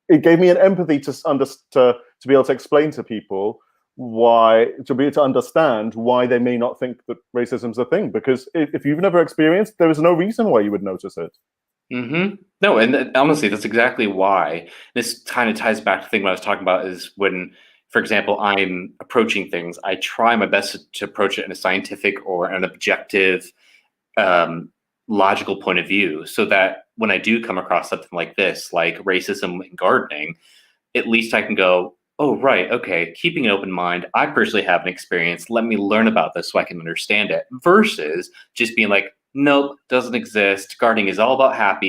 it gave me an empathy to be able to explain to people to be able to understand why they may not think that racism's a thing. Because if you've never experienced, there is no reason why you would notice it. Mm-hmm. No, and honestly, that's exactly why. This kind of ties back to the thing what I was talking about is when, for example, I'm approaching things, I try my best to approach it in a scientific or an objective, logical point of view, so that when I do come across something like this, like racism in gardening, at least I can go, oh, right, okay, keeping an open mind. I personally have an experience. Let me learn about this so I can understand it, versus just being like, nope, doesn't exist. Gardening is all about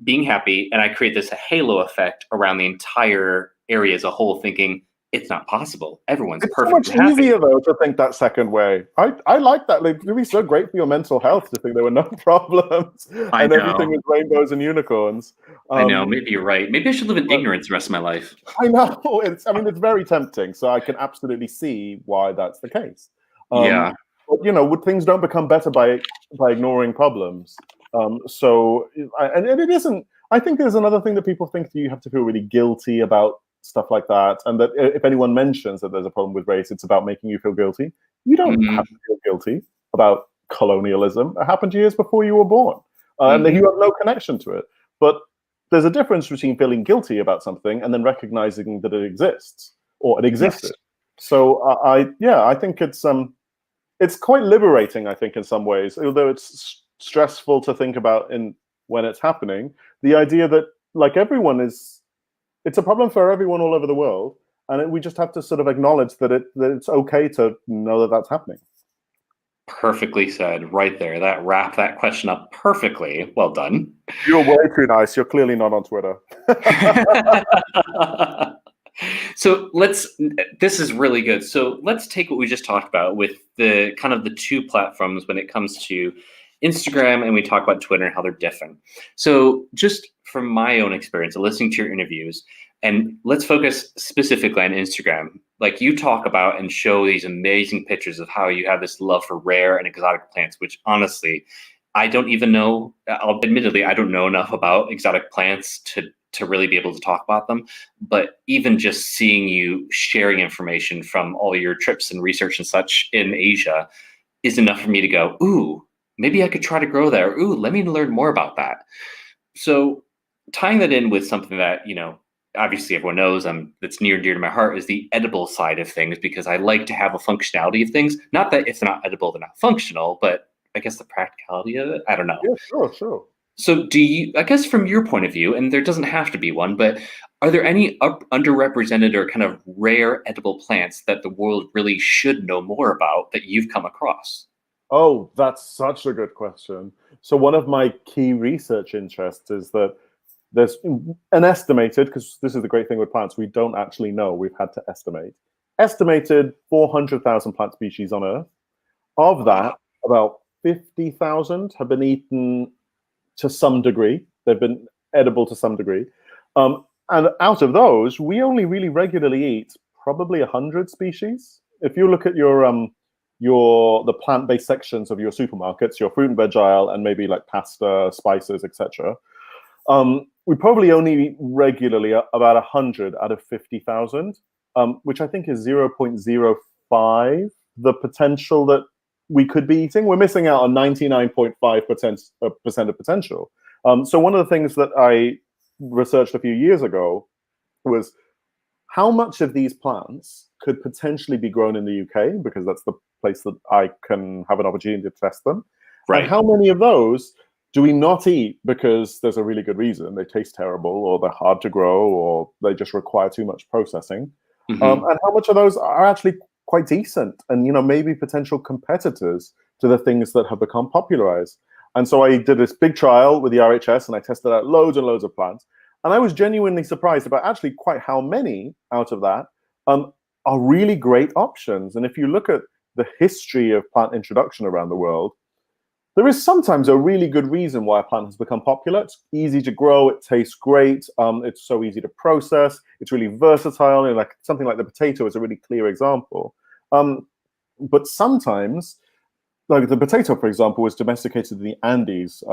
being happy. And I create this halo effect around the entire area as a whole, thinking it's not possible. Everyone's It's so much perfectly happy. easier though to think that second way. I like that. Like, it'd be so great for your mental health to think there were no problems I and everything know. was rainbows and unicorns. I know. Maybe you're right. Maybe I should live in But ignorance the rest of my life. I know I mean, it's very tempting. So I can absolutely see why that's the case. Yeah. But things don't become better by ignoring problems. And it isn't. I think there's another thing that people think that you have to feel really guilty about stuff like that, and that if anyone mentions that there's a problem with race, it's about making you feel guilty. You don't Hmm. have to feel guilty about colonialism. It happened years before you were born, and Hmm. you have no connection to it. But there's a difference between feeling guilty about something and then recognizing that it exists or it Yes. existed. So I think it's quite liberating, I think, in some ways, although it's stressful to think about when it's happening. The idea that, like, it's a problem for everyone all over the world, and we just have to sort of acknowledge that it's okay to know that that's happening. Perfectly said right there. That wrapped that question up perfectly. Well done. You're way too nice. You're clearly not on Twitter. So this is really good. So let's take what we just talked about with the kind of the two platforms when it comes to Instagram, and we talk about Twitter and how they're different. So just from my own experience of listening to your interviews, and let's focus specifically on Instagram. Like, you talk about and show these amazing pictures of how you have this love for rare and exotic plants, which honestly, I don't even know. Admittedly, I don't know enough about exotic plants to really be able to talk about them. But even just seeing you sharing information from all your trips and research and such in Asia is enough for me to go, ooh, maybe I could try to grow there. Ooh, let me learn more about that. So tying that in with something that, obviously everyone knows that's near and dear to my heart is the edible side of things, because I like to have a functionality of things. Not that if they're not edible, they're not functional, but I guess the practicality of it, I don't know. Yeah, sure. So I guess from your point of view, and there doesn't have to be one, but are there any underrepresented or kind of rare edible plants that the world really should know more about that you've come across? Oh, that's such a good question. So one of my key research interests is that there's an estimated, because this is the great thing with plants, we don't actually know. We've had to estimated 400,000 plant species on Earth. Of Wow. that, about 50,000 have been eaten to some degree. They've been edible to some degree. And out of those, we only really regularly eat probably 100 species. If you look at the plant-based sections of your supermarkets, your fruit and veg aisle, and maybe like pasta, spices, etc., we probably only eat regularly about 100 out of 50,000, which I think is 0.05 the potential that we could be eating. We're missing out on 99.5% of potential. So one of the things that I researched a few years ago was how much of these plants could potentially be grown in the UK, because that's the place that I can have an opportunity to test them. And Right. how many of those do we not eat because there's a really good reason? They taste terrible, or they're hard to grow, or they just require too much processing. Hmm. And how much of those are actually quite decent and maybe potential competitors to the things that have become popularized? And so I did this big trial with the RHS, and I tested out loads and loads of plants. And I was genuinely surprised about actually quite how many out of that are really great options. And if you look at the history of plant introduction around the world, there is sometimes a really good reason why a plant has become popular. It's easy to grow, it tastes great, it's so easy to process, it's really versatile. Like something like the potato is a really clear example. But sometimes, like the potato, for example, was domesticated in the Andes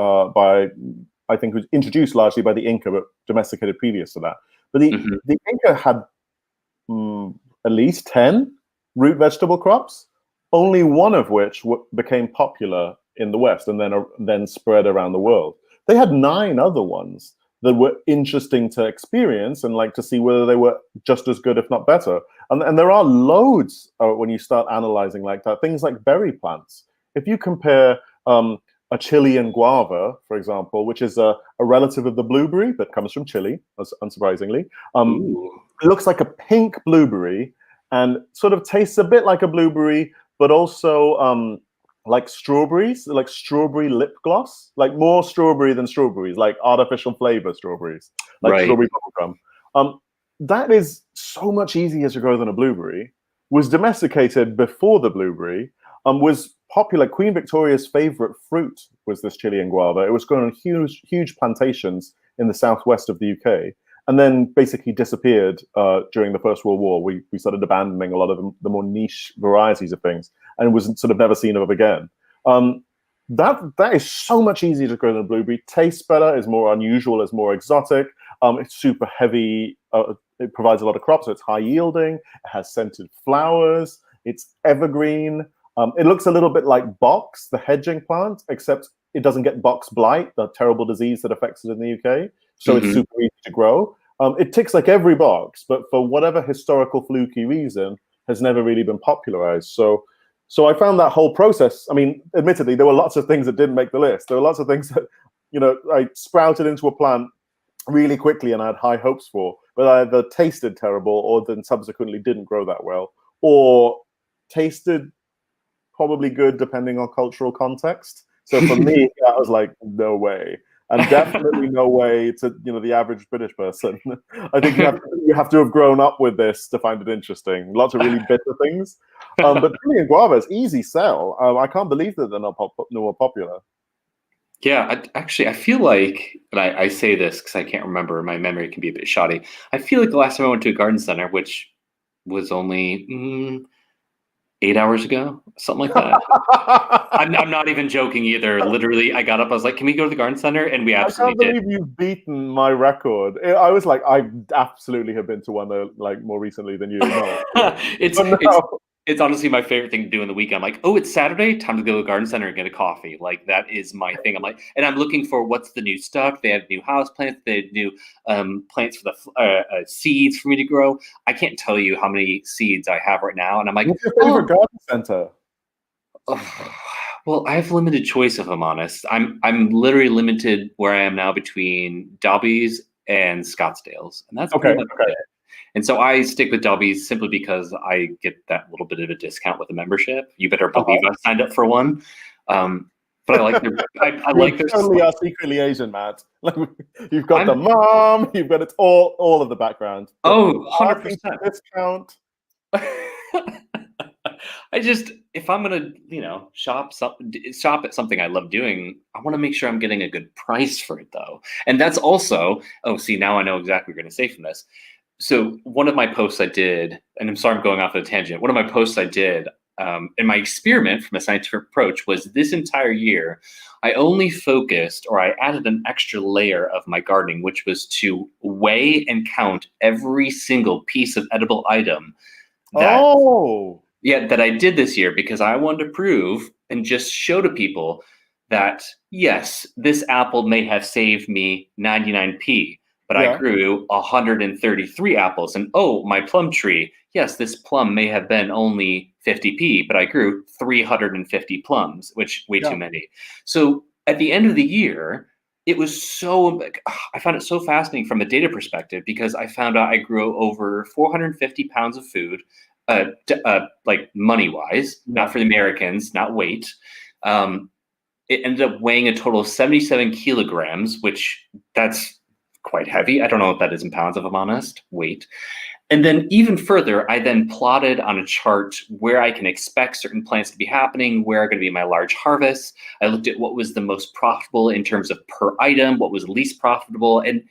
I think, was introduced largely by the Inca, but domesticated previous to that. But Hmm. the Inca had at least 10 root vegetable crops, only one of which became popular in the West and then spread around the world. They had 9 other ones that were interesting to experience and like to see whether they were just as good, if not better. And there are loads when you start analyzing like that. Things like berry plants. If you compare a Chilean guava, for example, which is a relative of the blueberry that comes from Chile, unsurprisingly, Ooh. it looks like a pink blueberry and sort of tastes a bit like a blueberry, but also like strawberries, like strawberry lip gloss, like more strawberry than strawberries, like artificial flavor strawberries, like Right. strawberry bubblegum. that is so much easier to grow than a blueberry, was domesticated before the blueberry, was popular. Queen Victoria's favorite fruit was this Chilean guava. It was grown on huge plantations in the southwest of the UK, and then basically disappeared during the First World War. We started abandoning a lot of the more niche varieties of things, and was sort of never seen of again. That is so much easier to grow than a blueberry. Tastes better, is more unusual, is more exotic. It's super heavy. It provides a lot of crops, so it's high yielding. It has scented flowers. It's evergreen. It looks a little bit like box, the hedging plant, except it doesn't get box blight, the terrible disease that affects it in the UK. So it's super easy to grow. It ticks like every box, but for whatever historical fluky reason, has never really been popularized. So I found that whole process. I mean, admittedly, there were lots of things that didn't make the list. There were lots of things that, I sprouted into a plant really quickly and I had high hopes for, but either tasted terrible or then subsequently didn't grow that well, or tasted probably good depending on cultural context. So for me, that was like, no way. And definitely no way to the average British person. I think you have to have grown up with this to find it interesting. Lots of really bitter things. But Chilean guava is easy sell. I can't believe that they're not more popular. Yeah, I feel like, and I say this because I can't remember, my memory can be a bit shoddy. I feel like the last time I went to a garden center, which was only 8 hours ago, something like that. I'm not even joking either. Literally, I got up, I was like, can we go to the garden center? And we absolutely did. I can't believe you've beaten my record. I was like, I absolutely have been to one like more recently than you. No. It's honestly my favorite thing to do in the week. I'm like, oh, it's Saturday, time to go to the garden center and get a coffee. Like, that is my thing. I'm like, and I'm looking for what's the new stuff. They have new house plants. They have new plants for the seeds for me to grow. I can't tell you how many seeds I have right now. And I'm like, what's your favorite garden center? Well, I have limited choice, if I'm honest. I'm literally limited where I am now between Dobby's and Scottsdale's, and that's okay. It. And so I stick with Dobby's simply because I get that little bit of a discount with a membership. You better believe I signed up for one. But I like their. I like their. Totally are secretly Asian, Matt. Like, you've got the mom. You've got all of the background. Oh, 100% discount. If I'm gonna, shop at something I love doing, I want to make sure I'm getting a good price for it, though. And that's also. Oh, see, now I know exactly what you're gonna say from this. So one of my posts I did, and I'm sorry I'm going off on a tangent. One of my posts I did, in my experiment from a scientific approach, was this entire year, I only focused, or I added an extra layer of my gardening, which was to weigh and count every single piece of edible item that I did this year, because I wanted to prove and just show to people that, yes, this apple may have saved me 99p. But I grew 133 apples. And my plum tree, yes, this plum may have been only 50p, but I grew 350 plums, which way too many. So at the end of the year, I found it so fascinating from a data perspective, because I found out I grew over 450 pounds of food, like money-wise, not for the Americans, not weight. It ended up weighing a total of 77 kilograms, which that's quite heavy. I don't know what that is in pounds, if I'm honest, weight. And then even further, I then plotted on a chart where I can expect certain plants to be happening, where are going to be my large harvests. I looked at what was the most profitable in terms of per item, what was least profitable. And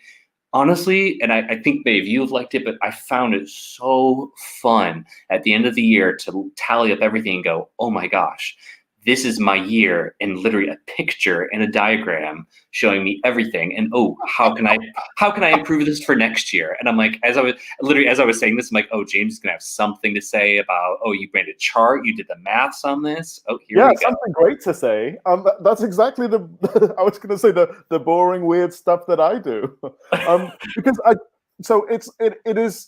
honestly, and I think maybe you have liked it, but I found it so fun at the end of the year to tally up everything and go, oh my gosh, this is my year, and literally a picture and a diagram showing me everything. And how can I improve this for next year? And I'm like, as I was saying this, I'm like, James is gonna have something to say about, you made a chart, you did the maths on this. Here we go. Something great to say. That's exactly I was gonna say the boring, weird stuff that I do. Because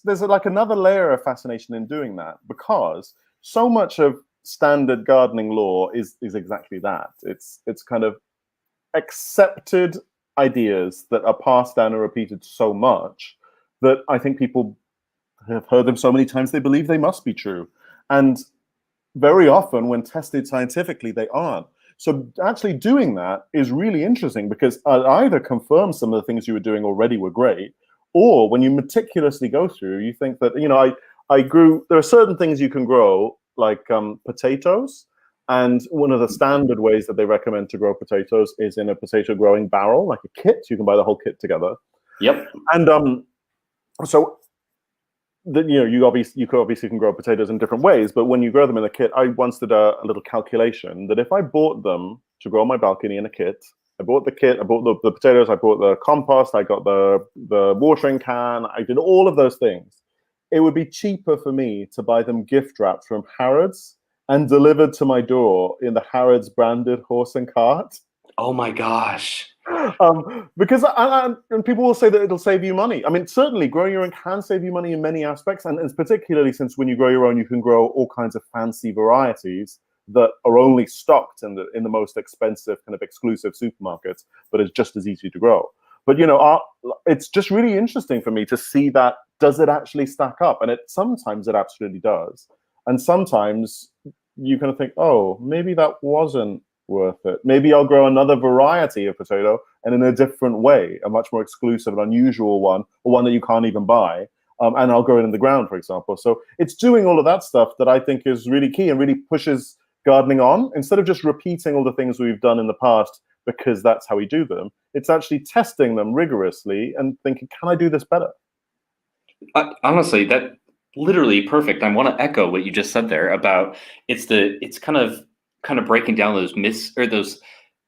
there's like another layer of fascination in doing that, because so much of standard gardening law is exactly that. It's kind of accepted ideas that are passed down and repeated so much that I think people have heard them so many times they believe they must be true. And very often, when tested scientifically, they aren't. So actually doing that is really interesting, because it either confirms some of the things you were doing already were great, Or when you meticulously go through, you think that, I grew, there are certain things you can grow, like potatoes. And one of the standard ways that they recommend to grow potatoes is in a potato growing barrel, like a kit. You can buy the whole kit together. Yep. And so you could obviously can grow potatoes in different ways, but when you grow them in a kit, I once did a little calculation that if I bought them to grow on my balcony in a kit, I bought the kit, I bought the potatoes, I bought the compost, I got the watering can, I did all of those things. It would be cheaper for me to buy them gift wrapped from Harrods and delivered to my door in the Harrods branded horse and cart. Oh my gosh. Because and people will say that it'll save you money. I mean, certainly growing your own can save you money in many aspects, and particularly since when you grow your own, you can grow all kinds of fancy varieties that are only stocked in the most expensive kind of exclusive supermarkets, but it's just as easy to grow. But it's just really interesting for me to see that, does it actually stack up? And sometimes it absolutely does, and sometimes you kind of think, oh, maybe that wasn't worth it. Maybe I'll grow another variety of potato and in a different way, a much more exclusive and unusual one, or one that you can't even buy. And I'll grow it in the ground, for example. So it's doing all of that stuff that I think is really key and really pushes gardening on. Instead of just repeating all the things we've done in the past because that's how we do them, it's actually testing them rigorously and thinking, can I do this better? Honestly, that literally perfect. I want to echo what you just said there about it's kind of breaking down those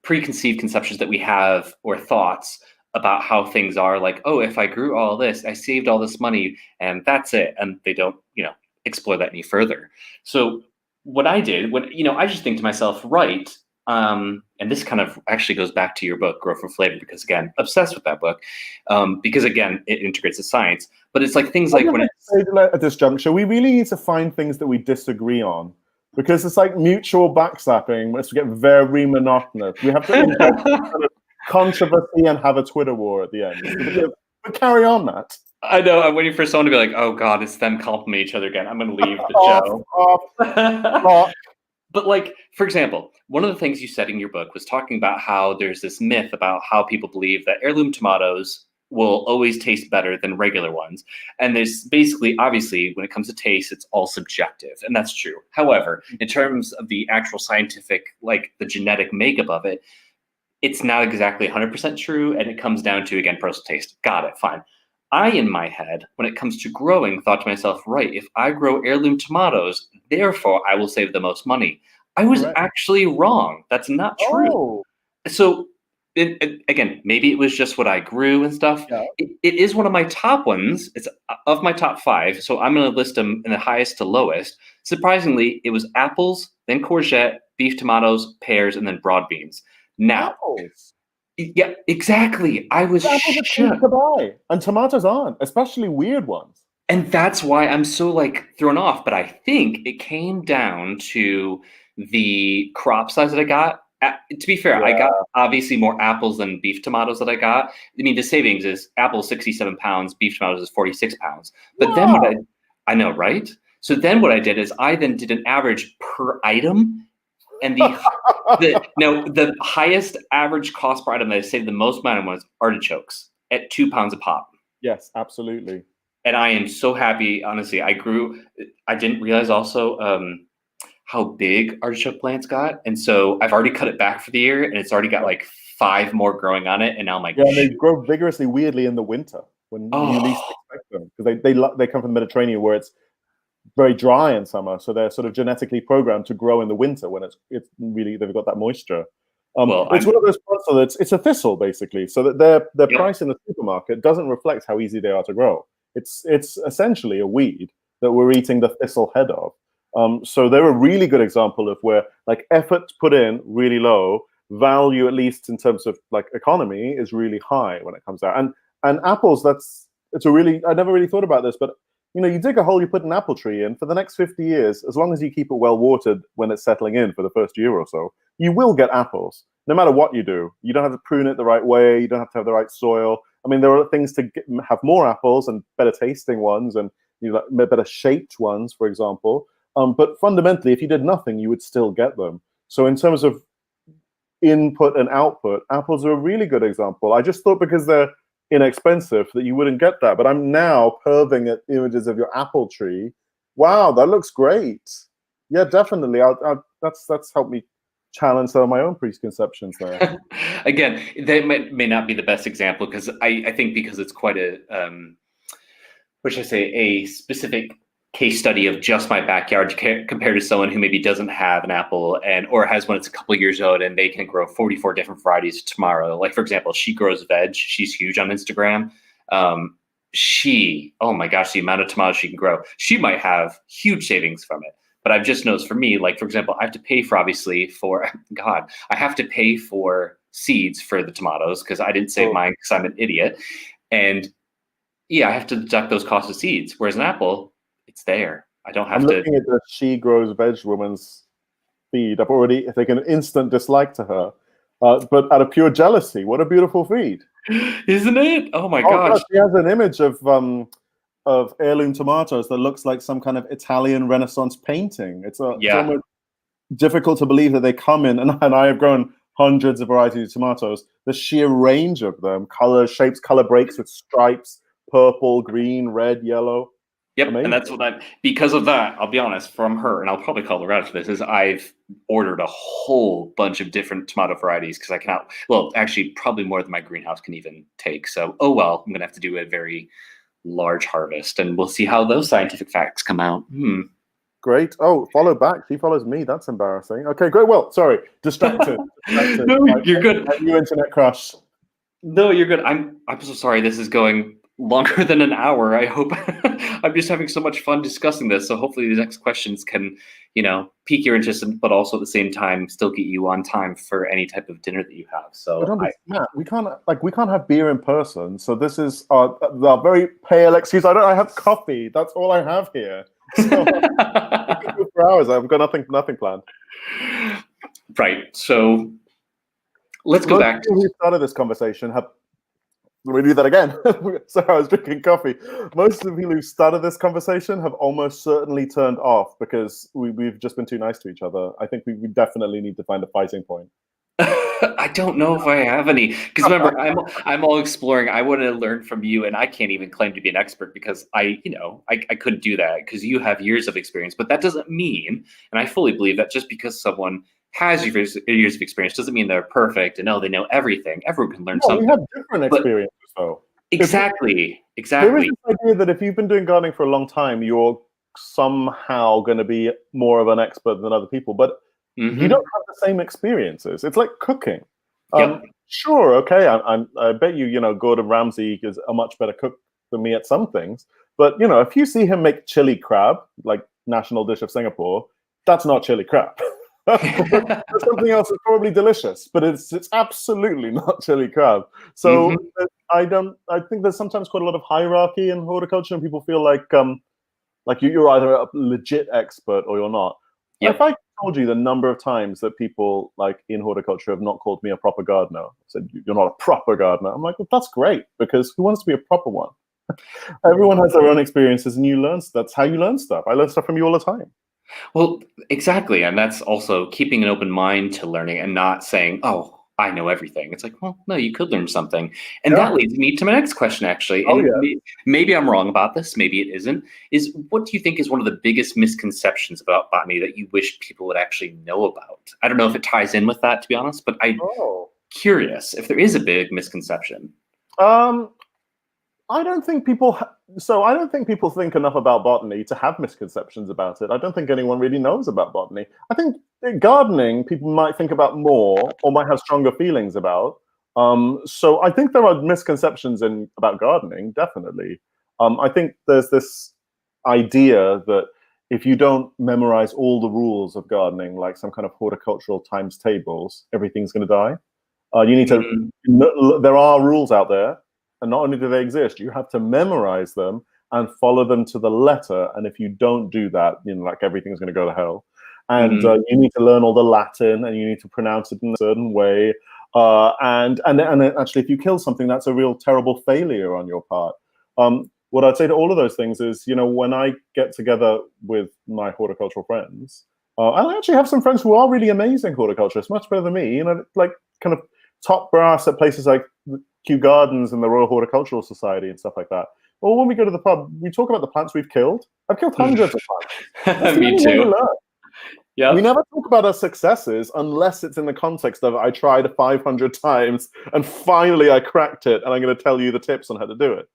preconceived conceptions that we have or thoughts about how things are. Like, oh, if I grew all this, I saved all this money, and that's it. And they don't, explore that any further. So what I did, I just think to myself, right. And this kind of actually goes back to your book, Grow for Flavor, because again, obsessed with that book. Because again, it integrates the science. But it's like things like at this juncture, we really need to find things that we disagree on, because it's like mutual backslapping. It's get very monotonous. We have to inject controversy and have a Twitter war at the end. But carry on, Matt. I know. I'm waiting for someone to be like, "Oh God, it's them complimenting each other again." I'm going to leave the show. But like, for example, one of the things you said in your book was talking about how there's this myth about how people believe that heirloom tomatoes will always taste better than regular ones. And there's basically, obviously, when it comes to taste, it's all subjective, and that's true. However, in terms of the actual scientific, like the genetic makeup of it, it's not exactly 100% true, and it comes down to, again, personal taste. Got it, fine. I, in my head, when it comes to growing, thought to myself, right, if I grow heirloom tomatoes, therefore I will save the most money. I was actually wrong. That's not true. Oh. So, again, maybe it was just what I grew and stuff. Yeah. It is one of my top ones. It's of my top 5. So I'm going to list them in the highest to lowest. Surprisingly, it was apples, then courgette, beef tomatoes, pears, and then broad beans. Now, apples. Yeah, exactly. I was apples are cheap to buy, and tomatoes aren't, especially weird ones. And that's why I'm so thrown off. But I think it came down to the crop size that I got. To be fair, I got obviously more apples than beef tomatoes that I got. I mean, the savings is apples 67 pounds, beef tomatoes is 46 pounds. But then I know, right? So then what I did is I then did an average per item. And the highest average cost per item that I saved the most money was artichokes at 2 pounds a pop. Yes, absolutely. And I am so happy, honestly. I didn't realize also how big artichoke plants got. And so I've already cut it back for the year, and it's already got 5 more growing on it. And now I'm like, and they grow vigorously, weirdly, in the winter when you least expect them, because they come from the Mediterranean, where it's very dry in summer, so they're sort of genetically programmed to grow in the winter when it's really, they've got that moisture. It's one of those plants that it's a thistle, basically, so that their price in the supermarket doesn't reflect how easy they are to grow. It's essentially a weed that we're eating the thistle head of. So they're a really good example of where effort put in really low, value, at least in terms of economy, is really high when it comes out. And apples, I never really thought about this, but you dig a hole, you put an apple tree in, for the next 50 years, as long as you keep it well watered when it's settling in for the first year or so, you will get apples, no matter what you do. You don't have to prune it the right way. You don't have to have the right soil. I mean, there are things to have more apples and better tasting ones and better shaped ones, for example. But fundamentally, if you did nothing, you would still get them. So in terms of input and output, apples are a really good example. I just thought because they're inexpensive that you wouldn't get that. But I'm now perving at images of your apple tree. Wow, that looks great. Yeah, definitely. That's helped me challenge some of my own preconceptions there. Again, that may not be the best example because I think because it's quite a what should I say, a specific case study of just my backyard compared to someone who maybe doesn't have an apple or has one that's a couple of years old and they can grow 44 different varieties tomorrow. Like, for example, She Grows Veg. She's huge on Instagram. Oh my gosh, the amount of tomatoes she can grow. She might have huge savings from it. But I've just noticed for me, like, for example, I have to pay for, I have to pay for seeds for the tomatoes because I didn't save mine because I'm an idiot. And yeah, I have to deduct those costs of seeds. Whereas an apple, it's there. I don't have I'm to. looking at the She Grows Veg woman's feed. I've already taken an instant dislike to her, but out of pure jealousy. What a beautiful feed, isn't it? Oh my gosh! gosh! She has an image of heirloom tomatoes that looks like some kind of Italian Renaissance painting. It's almost difficult to believe that they come in, and I have grown hundreds of varieties of tomatoes. The sheer range of them, color, shapes, color breaks with stripes, purple, green, red, yellow. Yep, Amazing. and that's what because of that, I'll be honest, from her, and I'll probably call her out for this, is I've ordered a whole bunch of different tomato varieties because I cannot, actually probably more than my greenhouse can even take. So, I'm going to have to do a very large harvest, and we'll see how those scientific facts come out. Great. Oh, follow back. She follows me. That's embarrassing. Okay, great. Well, sorry. Distracted. No, you're good. New internet crush. No, you're good. I'm so sorry. This is going longer than an hour. I hope I'm just having so much fun discussing this. So hopefully the next questions can, pique your interest, but also at the same time still get you on time for any type of dinner that you have. So Matt, we can't have beer in person. So this is the very pale excuse. I have coffee. That's all I have here. So for hours, I've got nothing planned. Right. So let's go back. Who started this conversation let me do that again. Sorry, I was drinking coffee. Most of the people who started this conversation have almost certainly turned off because we've just been too nice to each other. I think we definitely need to find a fighting point. I don't know if I have any, because remember, I'm all exploring. I want to learn from you, and I can't even claim to be an expert because I couldn't do that because you have years of experience. But that doesn't mean, and I fully believe that just because someone has years of experience doesn't mean they're perfect and they know everything. Everyone can learn something. We have different experiences, though. Exactly. There is this idea that if you've been doing gardening for a long time, you're somehow going to be more of an expert than other people, but you don't have the same experiences. It's like cooking. Sure, okay, I bet you, Gordon Ramsay is a much better cook than me at some things, but if you see him make chili crab, like national dish of Singapore, that's not chili crab. There's something else that's probably delicious, but it's absolutely not chili crab. So I think there's sometimes quite a lot of hierarchy in horticulture, and people feel like you're either a legit expert or you're not. If I told you the number of times that people in horticulture have not called me a proper gardener, said you're not a proper gardener, I'm like, well, that's great, because who wants to be a proper one? Everyone has their own experiences, and that's how you learn stuff. I learn stuff from you all the time. Well, exactly. And that's also keeping an open mind to learning and not saying, oh, I know everything. It's like, well, no, you could learn something. And that leads me to my next question, actually. And maybe I'm wrong about this. Maybe it isn't. Is what do you think is one of the biggest misconceptions about botany that you wish people would actually know about? I don't know if it ties in with that, to be honest, but I'm curious if there is a big misconception. I don't think people think enough about botany to have misconceptions about it. I don't think anyone really knows about botany. I think gardening, people might think about more or might have stronger feelings about. So I think there are misconceptions about gardening, definitely. I think there's this idea that if you don't memorize all the rules of gardening, like some kind of horticultural times tables, everything's going to die. You need to. There are rules out there. And not only do they exist, you have to memorize them and follow them to the letter. And if you don't do that, everything's going to go to hell. And you need to learn all the Latin, and you need to pronounce it in a certain way. And actually, if you kill something, that's a real terrible failure on your part. What I'd say to all of those things is, when I get together with my horticultural friends, I actually have some friends who are really amazing horticulturists, much better than me. Kind of top brass at places like Kew Gardens and the Royal Horticultural Society and stuff like that. Well, when we go to the pub, we talk about the plants we've killed. I've killed hundreds of plants. That's the Me only way we too. learn. Yeah. We never talk about our successes unless it's in the context of I tried 500 times and finally I cracked it, and I'm going to tell you the tips on how to do it.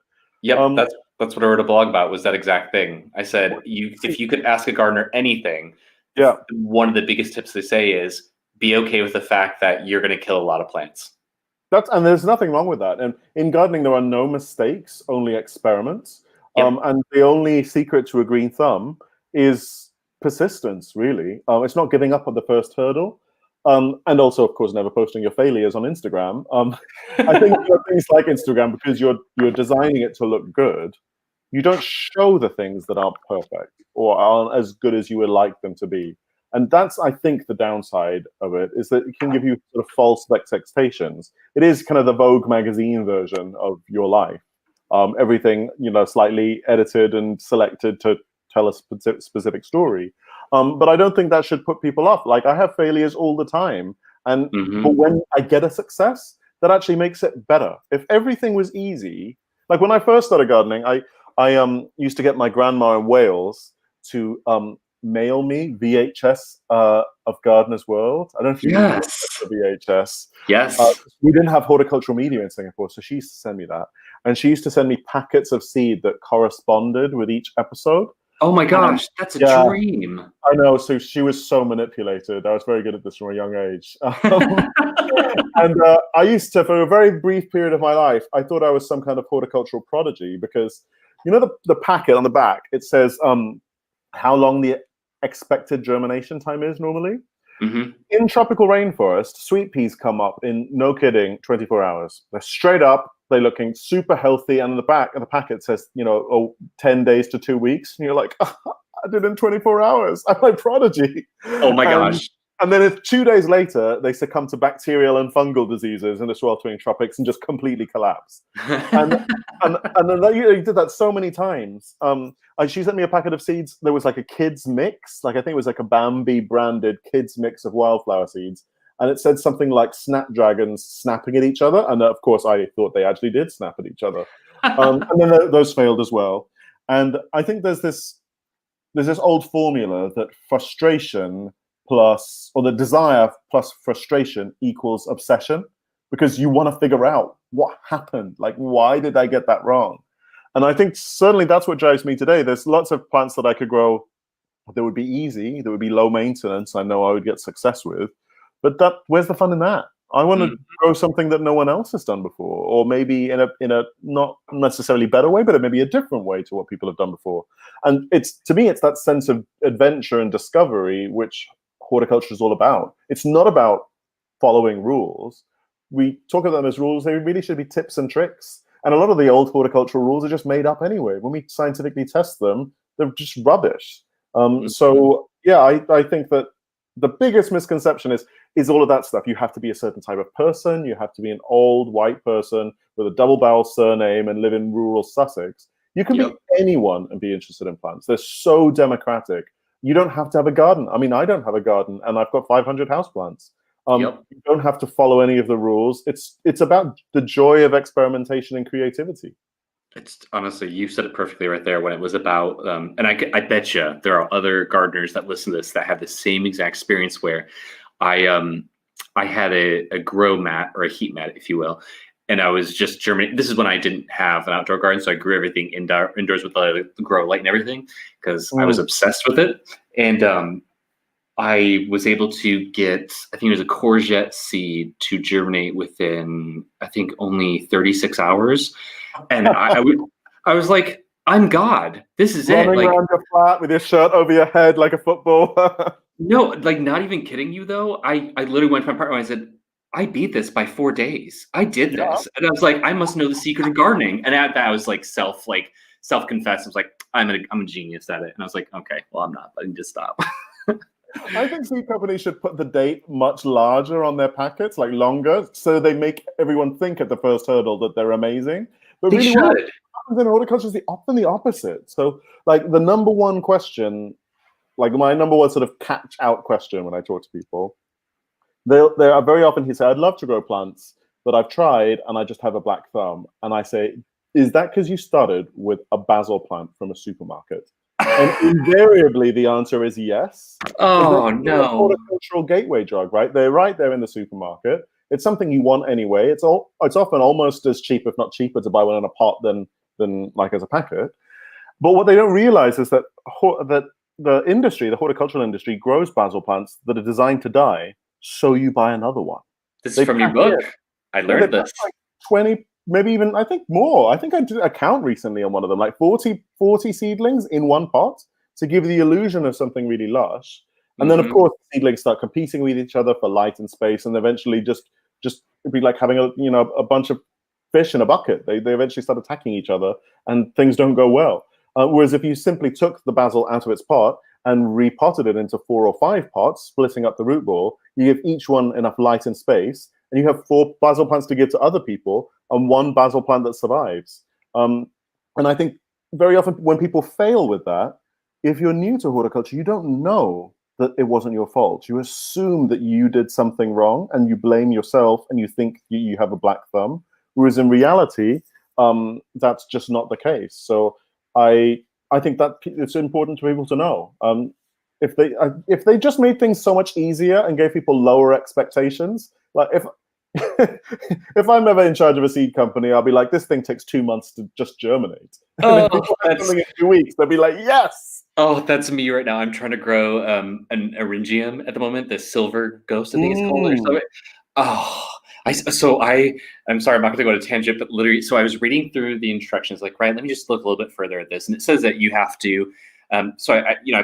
Yep, that's what I wrote a blog about, was that exact thing. I said, if you could ask a gardener anything, one of the biggest tips they say is be okay with the fact that you're going to kill a lot of plants. And there's nothing wrong with that. And in gardening, there are no mistakes, only experiments. Yep. And the only secret to a green thumb is persistence, really. It's not giving up on the first hurdle. And also, of course, never posting your failures on Instagram. I think things like Instagram, because you're designing it to look good, you don't show the things that aren't perfect or aren't as good as you would like them to be. And that's, I think, the downside of it, is that it can give you sort of false expectations. It is kind of the Vogue magazine version of your life. Everything, slightly edited and selected to tell a specific story. But I don't think that should put people off. Like, I have failures all the time. But when I get a success, that actually makes it better. If everything was easy, like when I first started gardening, I used to get my grandma in Wales to mail me VHS of Gardener's World. I don't know if you remember the VHS. Yes. We didn't have horticultural media in Singapore, so she used to send me that. And she used to send me packets of seed that corresponded with each episode. Oh my gosh, that's a dream. I know. So she was so manipulated. I was very good at this from a young age. And I used to, for a very brief period of my life, I thought I was some kind of horticultural prodigy, because, the packet on the back, it says how long the expected germination time is normally. In tropical rainforest, sweet peas come up in, no kidding, 24 hours. They're straight up. They're looking super healthy, and in the back of the packet says, 10 days to 2 weeks. And you're like, I did it in 24 hours. I'm a prodigy. Oh my gosh. And then 2 days later, they succumb to bacterial and fungal diseases in the sweltering tropics and just completely collapse. and then you did that so many times. She sent me a packet of seeds. There was like a kids mix. Like, I think it was like a Bambi branded kids mix of wildflower seeds. And it said something like snapdragons snapping at each other. And of course, I thought they actually did snap at each other. And then those failed as well. And I think there's this old formula that frustration or the desire plus frustration equals obsession, because you want to figure out what happened. Like, why did I get that wrong? And I think certainly that's what drives me today. There's lots of plants that I could grow that would be easy, that would be low maintenance, I know I would get success with. But where's the fun in that? I want to grow something that no one else has done before, or maybe in a not necessarily better way, but maybe a different way to what people have done before. And to me, it's that sense of adventure and discovery which horticulture is all about. It's not about following rules. We talk about them as rules. They really should be tips and tricks. And a lot of the old horticultural rules are just made up anyway. When we scientifically test them, they're just rubbish. So yeah, I think that the biggest misconception is all of that stuff. You have to be a certain type of person. You have to be an old white person with a double barrel surname and live in rural Sussex. You can be anyone and be interested in plants. They're so democratic. You don't have to have a garden. I mean, I don't have a garden, and I've got 500 houseplants. You don't have to follow any of the rules. It's about the joy of experimentation and creativity. It's honestly, you said it perfectly right there when it was about, and I bet you there are other gardeners that listen to this that have the same exact experience where I had a grow mat, or a heat mat, if you will, and I was just germinating. This is when I didn't have an outdoor garden, so I grew everything indoors with the grow light and everything, because I was obsessed with it. And I was able to get, I think it was a courgette seed to germinate within, I think, only 36 hours. And I was like, I'm God. This is Running it. Like, around your flat with your shirt over your head like a football. no, like, not even kidding you though. I literally went to my partner and I said, I beat this by 4 days. I did this. And I was like, I must know the secret of gardening. And at that I was like self-confessed. I was like, I'm a genius at it. And I was like, okay, well, I'm not, but I need to stop. I think seed companies should put the date much larger on their packets, like longer, so they make everyone think at the first hurdle that they're amazing. But They really, should. what happens in horticulture is often the opposite. So, like, the number one question, like my number one sort of catch out question when I talk to people, they are very often, he said, I'd love to grow plants, but I've tried and I just have a black thumb. And I say, is that because you started with a basil plant from a supermarket? And invariably, the answer is yes. Oh It's a no. horticultural gateway drug, right? They're right there in the supermarket. It's something you want anyway. It's often almost as cheap, if not cheaper, to buy one in a pot than like as a packet. But what they don't realize is that the horticultural industry, grows basil plants that are designed to die, so you buy another one. This is They from your pack it book. in. I Yeah, they learned pack this. like 20, maybe even, I think more. I think I did a count recently on one of them, like 40 seedlings in one pot to give the illusion of something really lush. And then, of course, the seedlings start competing with each other for light and space, and eventually just it'd be like having a bunch of fish in a bucket. They eventually start attacking each other, and things don't go well. Whereas if you simply took the basil out of its pot and repotted it into 4 or 5 pots, splitting up the root ball, you give each one enough light and space, and you have 4 basil plants to give to other people and 1 basil plant that survives. And I think very often when people fail with that, if you're new to horticulture, you don't know that it wasn't your fault. You assume that you did something wrong and you blame yourself and you think you have a black thumb, whereas in reality, that's just not the case. So I think that it's important for people to know. If they just made things so much easier and gave people lower expectations, like if I'm ever in charge of a seed company, I'll be like, this thing takes 2 months to just germinate. And if people have something in 2 weeks, they'll be like, yes. Oh, that's me right now. I'm trying to grow an eryngium at the moment, the silver ghost, I think it's called. Or something. Oh, I'm sorry, I'm not going to go to tangent, but literally, so I was reading through the instructions, like, right, let me just look a little bit further at this. And it says that you have to, I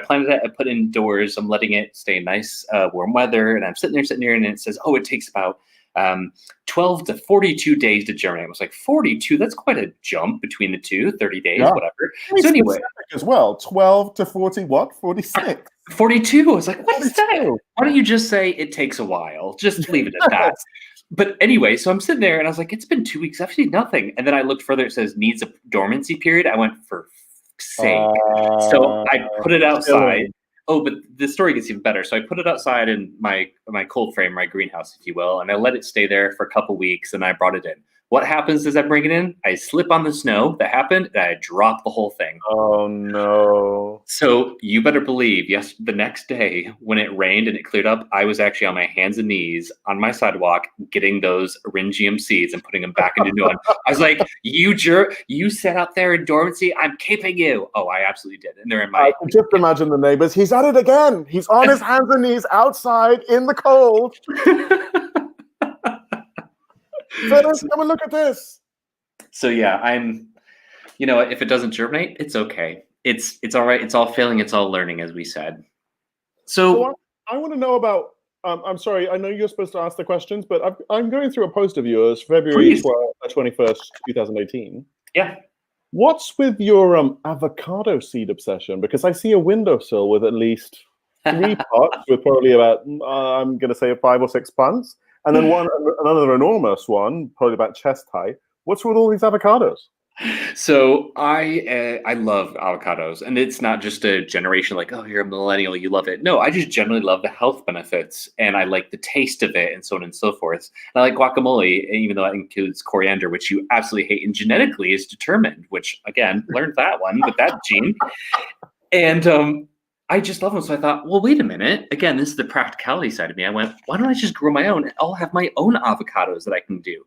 planted it, I put it indoors, I'm letting it stay in nice, warm weather, and I'm sitting there, and it says, oh, it takes about 12 to 42 days to germinate. I was like, 42, that's quite a jump between the two, 30 days, whatever. So anyway. As well, 12 to 40, what? 46? 42. I was like, what is that? 42. Why don't you just say it takes a while? Just leave it at that. But anyway, so I'm sitting there and I was like, it's been 2 weeks. I've seen nothing. And then I looked further. It says needs a dormancy period. I went, for fuck's sake. So I put it outside. Oh, but the story gets even better. So I put it outside in my cold frame, my greenhouse, if you will, and I let it stay there for a couple weeks, and I brought it in. What happens as I bring it in? I slip on the snow. That happened, and I drop the whole thing. Oh, no. So you better believe, yes, the next day when it rained and it cleared up, I was actually on my hands and knees on my sidewalk getting those eryngium seeds and putting them back into new one. I was like, you sat out there in dormancy, I'm keeping you. Oh, I absolutely did. And they're in my... I can just imagine the neighbors. He's at it again. He's on his hands and knees outside in the cold. Fellas, come and look at this. So yeah, if it doesn't germinate, it's okay. It's all right. It's all failing. It's all learning, as we said. So I want to know about. I'm sorry. I know you're supposed to ask the questions, but I'm going through a post of yours, February 21st, 2018. Yeah. What's with your avocado seed obsession? Because I see a windowsill with at least 3 pots with probably about I'm going to say 5 or 6 plants, and then another enormous one, probably about chest high. What's with all these avocados? So I love avocados, and it's not just a generation like, oh, you're a millennial, you love it. No, I just generally love the health benefits, and I like the taste of it, and so on and so forth. And I like guacamole, even though that includes coriander, which you absolutely hate, and genetically is determined, which again, learned that one with that gene. And I just love them. So I thought, well, wait a minute. Again, this is the practicality side of me. I went, why don't I just grow my own? I'll have my own avocados that I can do.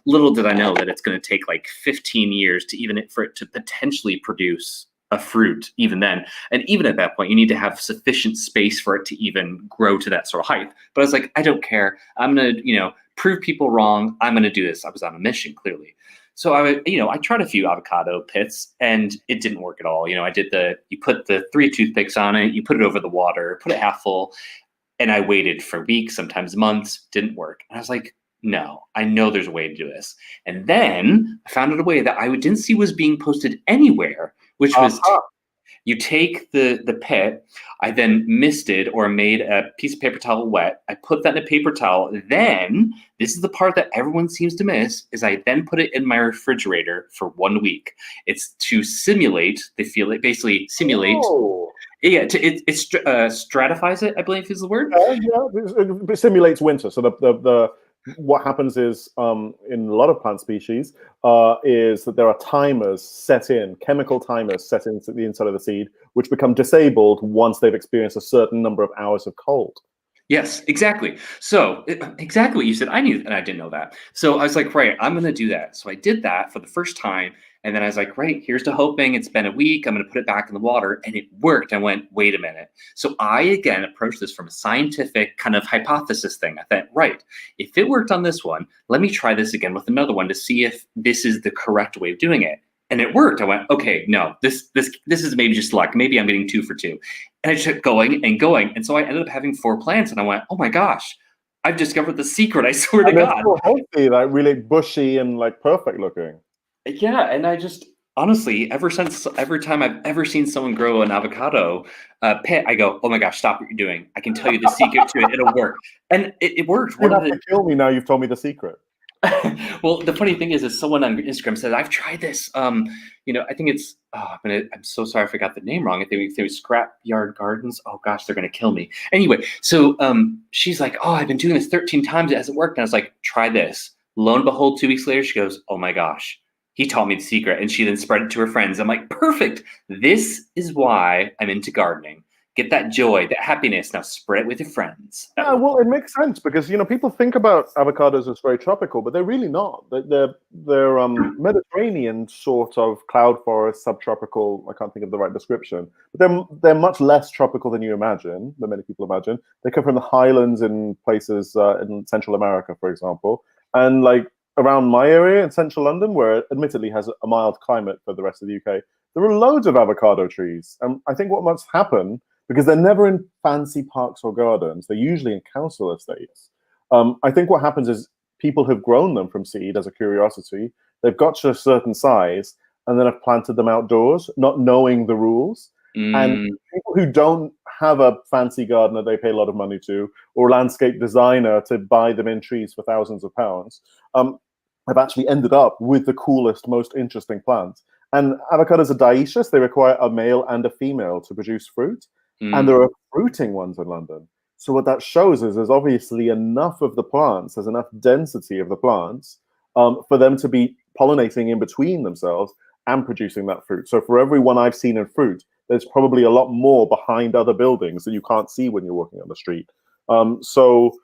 Little did I know that it's going to take like 15 years for it to potentially produce a fruit even then. And even at that point, you need to have sufficient space for it to even grow to that sort of height. But I was like, I don't care. I'm going to, prove people wrong. I'm going to do this. I was on a mission, clearly. So I tried a few avocado pits and it didn't work at all. You put the 3 toothpicks on it, you put it over the water, put it half full, and I waited for weeks, sometimes months, didn't work. And I was like, no, I know there's a way to do this. And then I found out a way that I didn't see was being posted anywhere, which was you take the pit, I then misted or made a piece of paper towel wet. I put that in a paper towel. Then, this is the part that everyone seems to miss, is I then put it in my refrigerator for 1 week. It's to simulate the feeling, basically simulate. Oh. Yeah, it stratifies it, I believe is the word. Yeah, it simulates winter. So what happens is in a lot of plant species is that there are timers set in, chemical timers set into the inside of the seed, which become disabled once they've experienced a certain number of hours of cold. Yes, exactly. So exactly what you said. I knew, and I didn't know that. So I was like, right, I'm going to do that. So I did that for the first time, and then I was like, right, here's to hoping. It's been a week. I'm going to put it back in the water, and it worked. I went, wait a minute. So I again approached this from a scientific kind of hypothesis thing. I thought, right, if it worked on this one, let me try this again with another one to see if this is the correct way of doing it. And it worked. I went, okay, no, this is maybe just luck. Maybe I'm getting 2 for 2. And I just kept going and going. And so I ended up having 4 plants. And I went, oh my gosh, I've discovered the secret. I swear to And they're God. so healthy, like really bushy and like perfect looking. Yeah. And I just honestly, every time I've ever seen someone grow an avocado pit, I go, oh my gosh, stop what you're doing. I can tell you the secret to it. It'll work. And it worked. You have to kill me now. You've told me the secret. Well, the funny thing is someone on Instagram said, I've tried this. I think it's, I'm so sorry, I forgot the name wrong. I think it was Scrapyard Gardens. Oh gosh, they're going to kill me. Anyway, so she's like, oh, I've been doing this 13 times. It hasn't worked. And I was like, try this. Lo and behold, 2 weeks later, she goes, oh my gosh, he taught me the secret. And she then spread it to her friends. I'm like, perfect. This is why I'm into gardening. Get that joy, that happiness. Now spread it with your friends. Yeah, well, it makes sense because people think about avocados as very tropical, but they're really not. They're Mediterranean sort of cloud forest, subtropical. I can't think of the right description, but they're much less tropical than than many people imagine. They come from the highlands in places in Central America, for example, and like around my area in central London, where it admittedly has a mild climate for the rest of the UK, there are loads of avocado trees. And I think what must happen, because they're never in fancy parks or gardens, they're usually in council estates. I think what happens is people have grown them from seed as a curiosity. They've got to a certain size and then have planted them outdoors, not knowing the rules. And people who don't have a fancy gardener they pay a lot of money to, or landscape designer to buy them in trees for thousands of pounds, have actually ended up with the coolest, most interesting plants. And avocados are dioecious. They require a male and a female to produce fruit. And there are fruiting ones in London. So what that shows is there's obviously enough of the plants, there's enough density of the plants for them to be pollinating in between themselves and producing that fruit. So for every one I've seen in fruit, there's probably a lot more behind other buildings that you can't see when you're walking on the street. So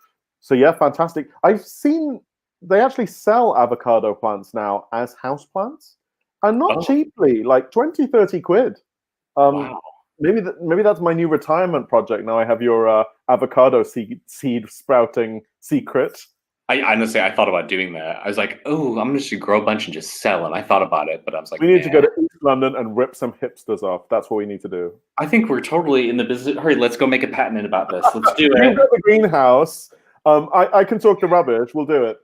yeah, fantastic. I've seen they actually sell avocado plants now as house plants, and not cheaply, like 20, 30 quid. Wow. Maybe that's my new retirement project. Now I have your avocado seed sprouting secret. I honestly, I thought about doing that. I was like, oh, I'm just gonna grow a bunch and just sell them. I thought about it, but I was like, We need to go to East London and rip some hipsters off. That's what we need to do. I think we're totally in the business. Hurry, let's go make a patent about this. Let's do it. You've got the greenhouse. I can talk to rubbish. We'll do it.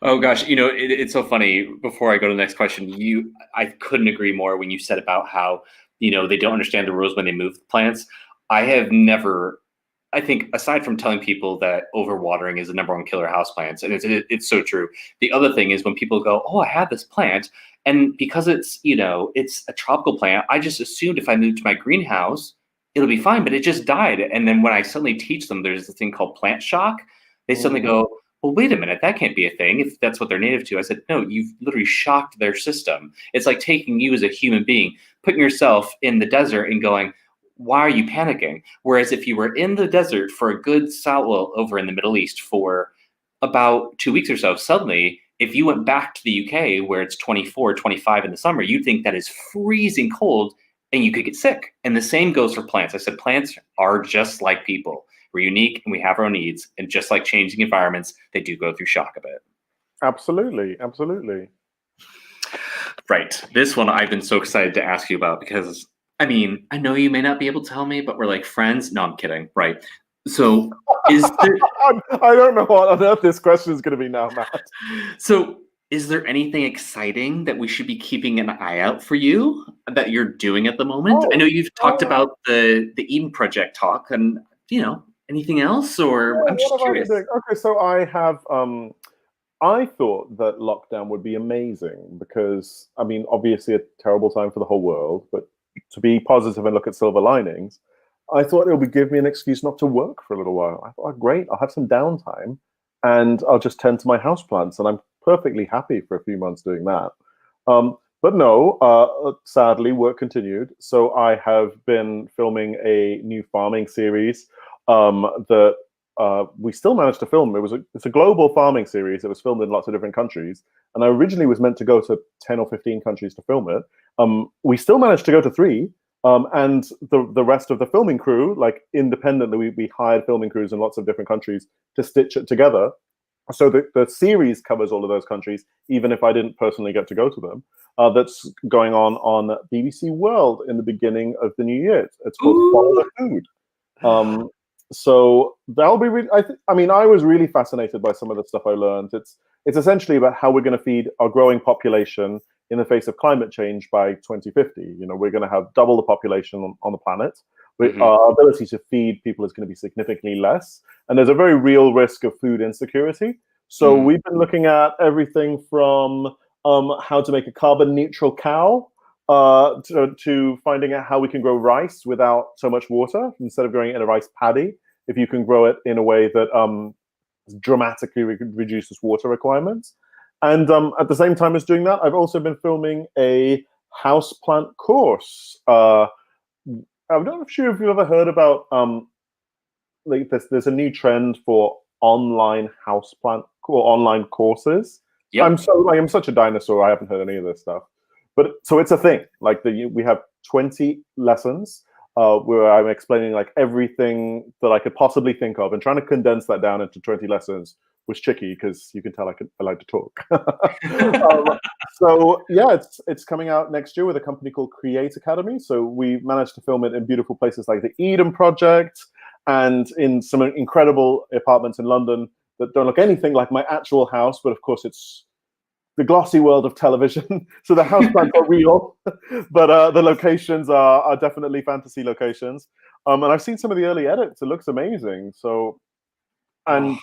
Oh gosh, it's so funny. Before I go to the next question, I couldn't agree more when you said about how they don't understand the rules when they move plants. I have never. I think aside from telling people that overwatering is the #1 killer of houseplants, and it's so true. The other thing is when people go, "Oh, I have this plant," and because it's a tropical plant, I just assumed if I moved to my greenhouse, it'll be fine. But it just died, and then when I suddenly teach them, there's this thing called plant shock. They suddenly go, well, wait a minute, that can't be a thing if that's what they're native to. I said, no, you've literally shocked their system. It's like taking you as a human being, putting yourself in the desert and going, why are you panicking? Whereas if you were in the desert for a good over in the Middle East for about 2 weeks or so, suddenly, if you went back to the UK where it's 24, 25 in the summer, you'd think that is freezing cold and you could get sick. And the same goes for plants. I said, plants are just like people. We're unique and we have our own needs. And just like changing environments, they do go through shock a bit. Absolutely. Absolutely. Right. This one I've been so excited to ask you about because, I know you may not be able to tell me, but we're like friends. No, I'm kidding. Right. So is there... I don't know what on earth this question is going to be now, Matt. So is there anything exciting that we should be keeping an eye out for you that you're doing at the moment? I know you've talked about the Eden Project talk and, anything else, or I'm just curious. Okay, so I have. I thought that lockdown would be amazing because, obviously a terrible time for the whole world, but to be positive and look at silver linings, I thought it would give me an excuse not to work for a little while. I thought, oh, great, I'll have some downtime and I'll just tend to my houseplants. And I'm perfectly happy for a few months doing that. But no, sadly, work continued. So I have been filming a new farming series that we still managed to film. It's a global farming series. It was filmed in lots of different countries. And I originally was meant to go to 10 or 15 countries to film it. We still managed to go to 3. And the rest of the filming crew, like independently, we hired filming crews in lots of different countries to stitch it together. So the series covers all of those countries, even if I didn't personally get to go to them. That's going on BBC World in the beginning of the new year. It's called Follow the Food. So that'll be really. I mean, I was really fascinated by some of the stuff I learned. It's essentially about how we're going to feed our growing population in the face of climate change by 2050. You know, we're going to have double the population on the planet. Our ability to feed people is going to be significantly less, and there's a very real risk of food insecurity. So we've been looking at everything from how to make a carbon neutral cow to finding out how we can grow rice without so much water. Instead of growing it in a rice paddy, if you can grow it in a way that dramatically reduces water requirements. And at the same time as doing that, I've also been filming a houseplant course. I'm not sure if you've ever heard about like there's a new trend for online houseplant or online courses. Yep. I'm such a dinosaur. I haven't heard any of this stuff, but so it's a thing. Like we have 20 lessons where I'm explaining like everything that I could possibly think of, and trying to condense that down into 20 lessons was tricky because you can tell I like to talk. So yeah, it's coming out next year with a company called Create Academy. So we managed to film it in beautiful places like the Eden Project and in some incredible apartments in London that don't look anything like my actual house, but of course it's the glossy world of television. So the houseplants are real, but the locations are definitely fantasy locations. And I've seen some of the early edits. It looks amazing. So, and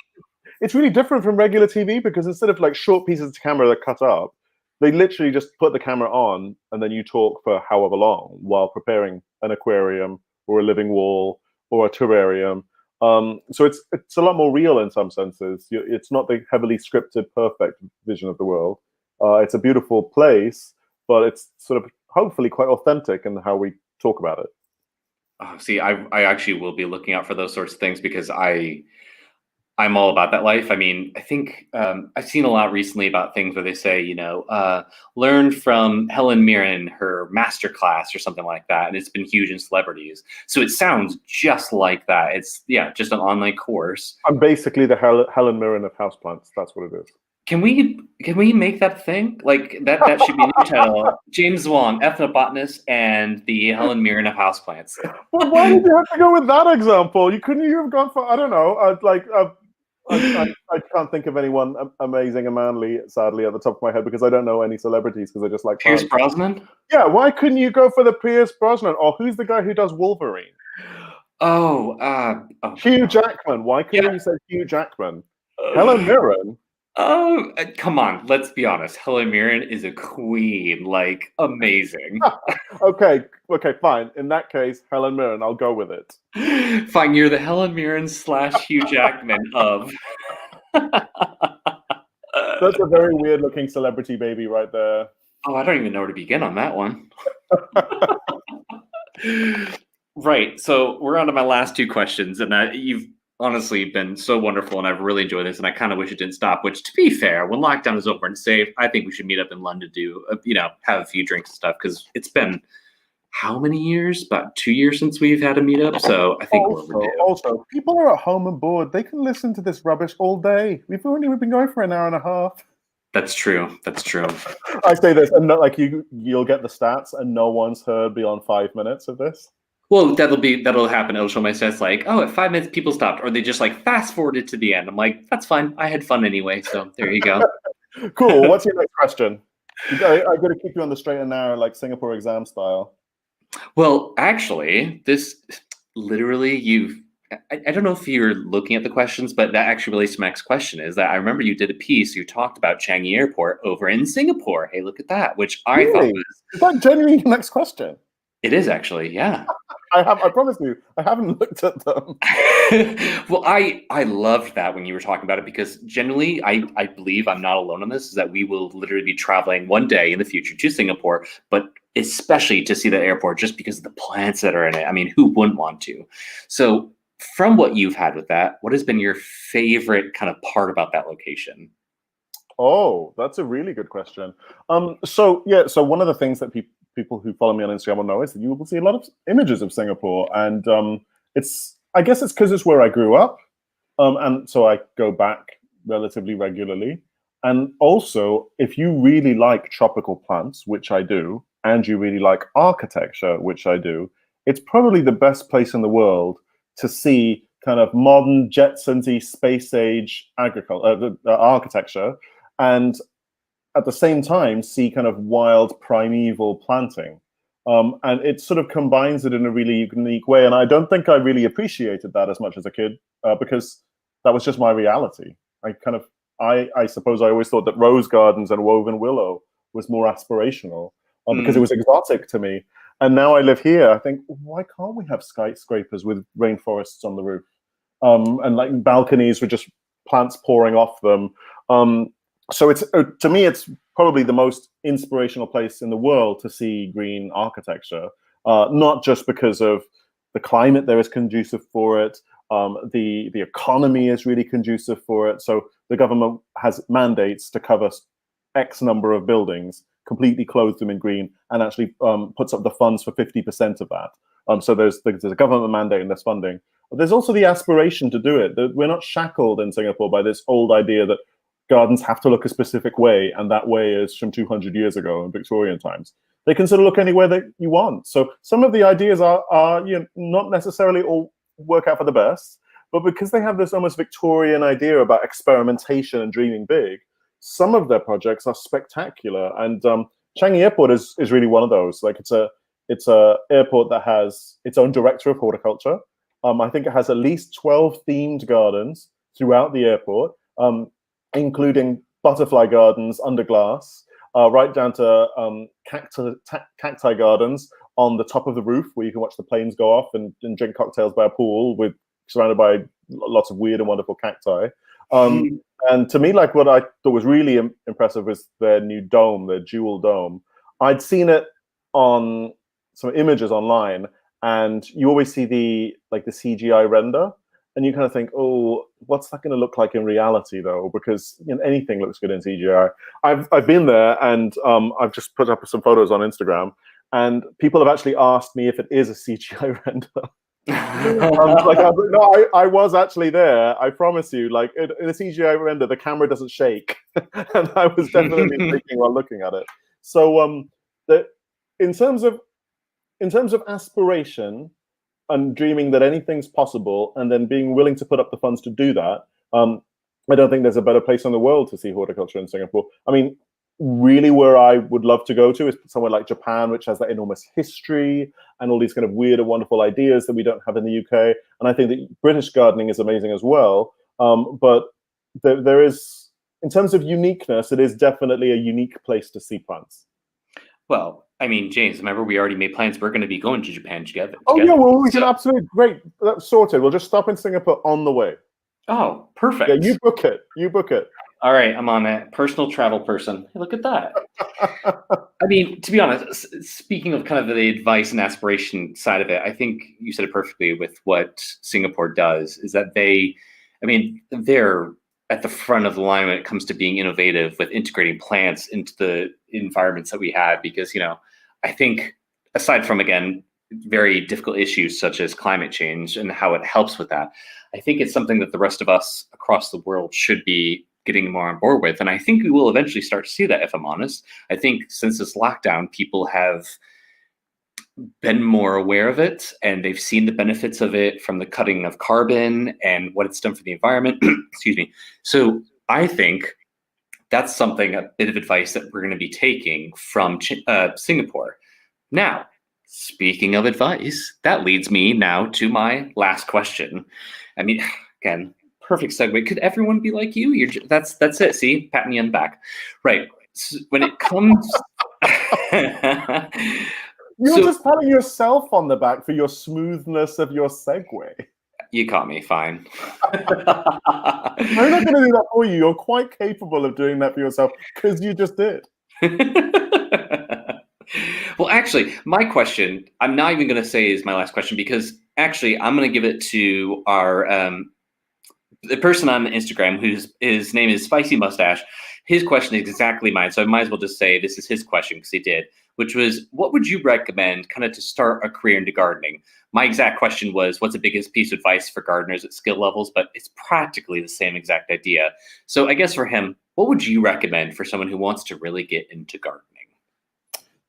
it's really different from regular TV because instead of like short pieces of camera that cut up, they literally just put the camera on and then you talk for however long while preparing an aquarium or a living wall or a terrarium. So it's a lot more real in some senses. It's not the heavily scripted, perfect vision of the world. It's a beautiful place, but it's sort of hopefully quite authentic in how we talk about it. See, I actually will be looking out for those sorts of things because I'm all about that life. I mean, I think I've seen a lot recently about things where they say, you know, learn from Helen Mirren, her masterclass or something like that. And it's been huge in celebrities. So it sounds just like that. It's, just an online course. I'm basically the Helen Mirren of houseplants. That's what it is. Can we make that thing? Like that should be the new title. James Wong, Ethnobotanist, and the Helen Mirren of houseplants. Well, why did you have to go with that example? You have gone for, I don't know, I can't think of anyone amazing and manly, sadly, at the top of my head because I don't know any celebrities because I just like Pierce Brosnan? Yeah, why couldn't you go for the Pierce Brosnan? Or who's the guy who does Wolverine? Hugh Jackman. Why couldn't you say Hugh Jackman? Helen Mirren? Oh, come on. Let's be honest. Helen Mirren is a queen. Like, amazing. Okay, fine. In that case, Helen Mirren, I'll go with it. Fine, you're the Helen Mirren / Hugh Jackman of... That's a very weird-looking celebrity baby right there. Oh, I don't even know where to begin on that one. Right, so we're on to my last 2 questions, and you've honestly been so wonderful, and I've really enjoyed this, and I kind of wish it didn't stop, which, to be fair, when lockdown is over and safe, I think we should meet up in London to, have a few drinks and stuff, because it's been, how many years? About 2 years since we've had a meetup, so I think we're overdue. Also, people are at home and bored. They can listen to this rubbish all day. We've only been going for an hour and a half. That's true. That's true. I say this, and not like you'll get the stats, and no one's heard beyond 5 minutes of this. Well, that'll happen. It'll show my stats like, oh, at 5 minutes people stopped, or they just like fast forwarded to the end. I'm like, that's fine. I had fun anyway, so there you go. Cool. What's your next question? I've got to keep you on the straight and narrow, like Singapore exam style. Well, actually, this literally I don't know if you're looking at the questions, but that actually relates to my next question. Is that I remember you did a piece. You talked about Changi Airport over in Singapore. Hey, look at that. Which I thought was. Is that genuinely the next question? It is actually, yeah. I promise you, I haven't looked at them. Well, I loved that when you were talking about it, because generally I believe I'm not alone on this, is that we will literally be traveling one day in the future to Singapore, but especially to see the airport just because of the plants that are in it. I mean, who wouldn't want to? So from what you've had with that, what has been your favorite kind of part about that location? Oh, that's a really good question. So one of the things that people who follow me on Instagram will know is that you will see a lot of images of Singapore, and I guess it's because it's where I grew up, and so I go back relatively regularly. And also, if you really like tropical plants, which I do, and you really like architecture, which I do, it's probably the best place in the world to see kind of modern Jetsons-y space age agriculture, architecture, and at the same time see kind of wild primeval planting. And it sort of combines it in a really unique way. And I don't think I really appreciated that as much as a kid, because that was just my reality. I suppose I always thought that rose gardens and woven willow was more aspirational, because it was exotic to me. And now I live here, I think, why can't we have skyscrapers with rainforests on the roof? And like balconies with just plants pouring off them. So it's to me, it's probably the most inspirational place in the world to see green architecture. Not just because of the climate there is conducive for it. The economy is really conducive for it. So the government has mandates to cover X number of buildings, completely clothe them in green, and actually puts up the funds for 50% of that. So there's a government mandate and there's funding. But there's also the aspiration to do it. We're not shackled in Singapore by this old idea that gardens have to look a specific way, and that way is from 200 years ago in Victorian times. They can sort of look anywhere that you want. So some of the ideas are not necessarily all work out for the best, but because they have this almost Victorian idea about experimentation and dreaming big, some of their projects are spectacular. And Changi Airport is really one of those. Like it's a airport that has its own director of horticulture. I think it has at least 12 themed gardens throughout the airport, including butterfly gardens under glass, right down to cacti gardens on the top of the roof, where you can watch the planes go off and drink cocktails by a pool surrounded by lots of weird and wonderful cacti. And to me, like, what I thought was really impressive was their new dome, their jewel dome. I'd seen it on some images online, and you always see the CGI render, and you kind of think, oh, what's that going to look like in reality, though? Because anything looks good in CGI. I've been there, and I've just put up some photos on Instagram, and people have actually asked me if it is a CGI render. I was actually there. I promise you. Like in a CGI render, the camera doesn't shake, and I was definitely shaking while looking at it. So, in terms of aspiration and dreaming that anything's possible, and then being willing to put up the funds to do that, I don't think there's a better place in the world to see horticulture in Singapore. I mean, really, where I would love to go to is somewhere like Japan, which has that enormous history and all these kind of weird and wonderful ideas that we don't have in the UK. And I think that British gardening is amazing as well. But there is, in terms of uniqueness, it is definitely a unique place to see plants. Well, I mean, James, remember we already made plans. We're going to be going to Japan together. Oh yeah, well we can absolutely, great. That's sorted. We'll just stop in Singapore on the way. Oh, perfect. Yeah, you book it. You book it. All right, I'm on it. Personal travel person. Hey, look at that. I mean, to be honest, speaking of kind of the advice and aspiration side of it, I think you said it perfectly with what Singapore does, is that they're at the front of the line when it comes to being innovative with integrating plants into the environments that we have. Because, I think aside from, again, very difficult issues such as climate change and how it helps with that, I think it's something that the rest of us across the world should be getting more on board with. And I think we will eventually start to see that, if I'm honest. I think since this lockdown, people have been more aware of it, and they've seen the benefits of it from the cutting of carbon and what it's done for the environment. Excuse me. So I think that's a bit of advice that we're going to be taking from Singapore. Now, speaking of advice, that leads me now to my last question. I mean, again, perfect segue. Could everyone be like you? That's it. See, pat me on the back. Right. So when it comes, You're just patting yourself on the back for your smoothness of your segue. You caught me, fine. I'm not going to do that for you. You're quite capable of doing that for yourself because you just did. Well, actually, my question, I'm not even going to say is my last question, because actually I'm going to give it to our the person on Instagram his name is Spicy Mustache. His question is exactly mine, so I might as well just say this is his question because he did, which was, what would you recommend kind of to start a career into gardening? My exact question was, what's the biggest piece of advice for gardeners at skill levels? But it's practically the same exact idea. So I guess for him, what would you recommend for someone who wants to really get into gardening?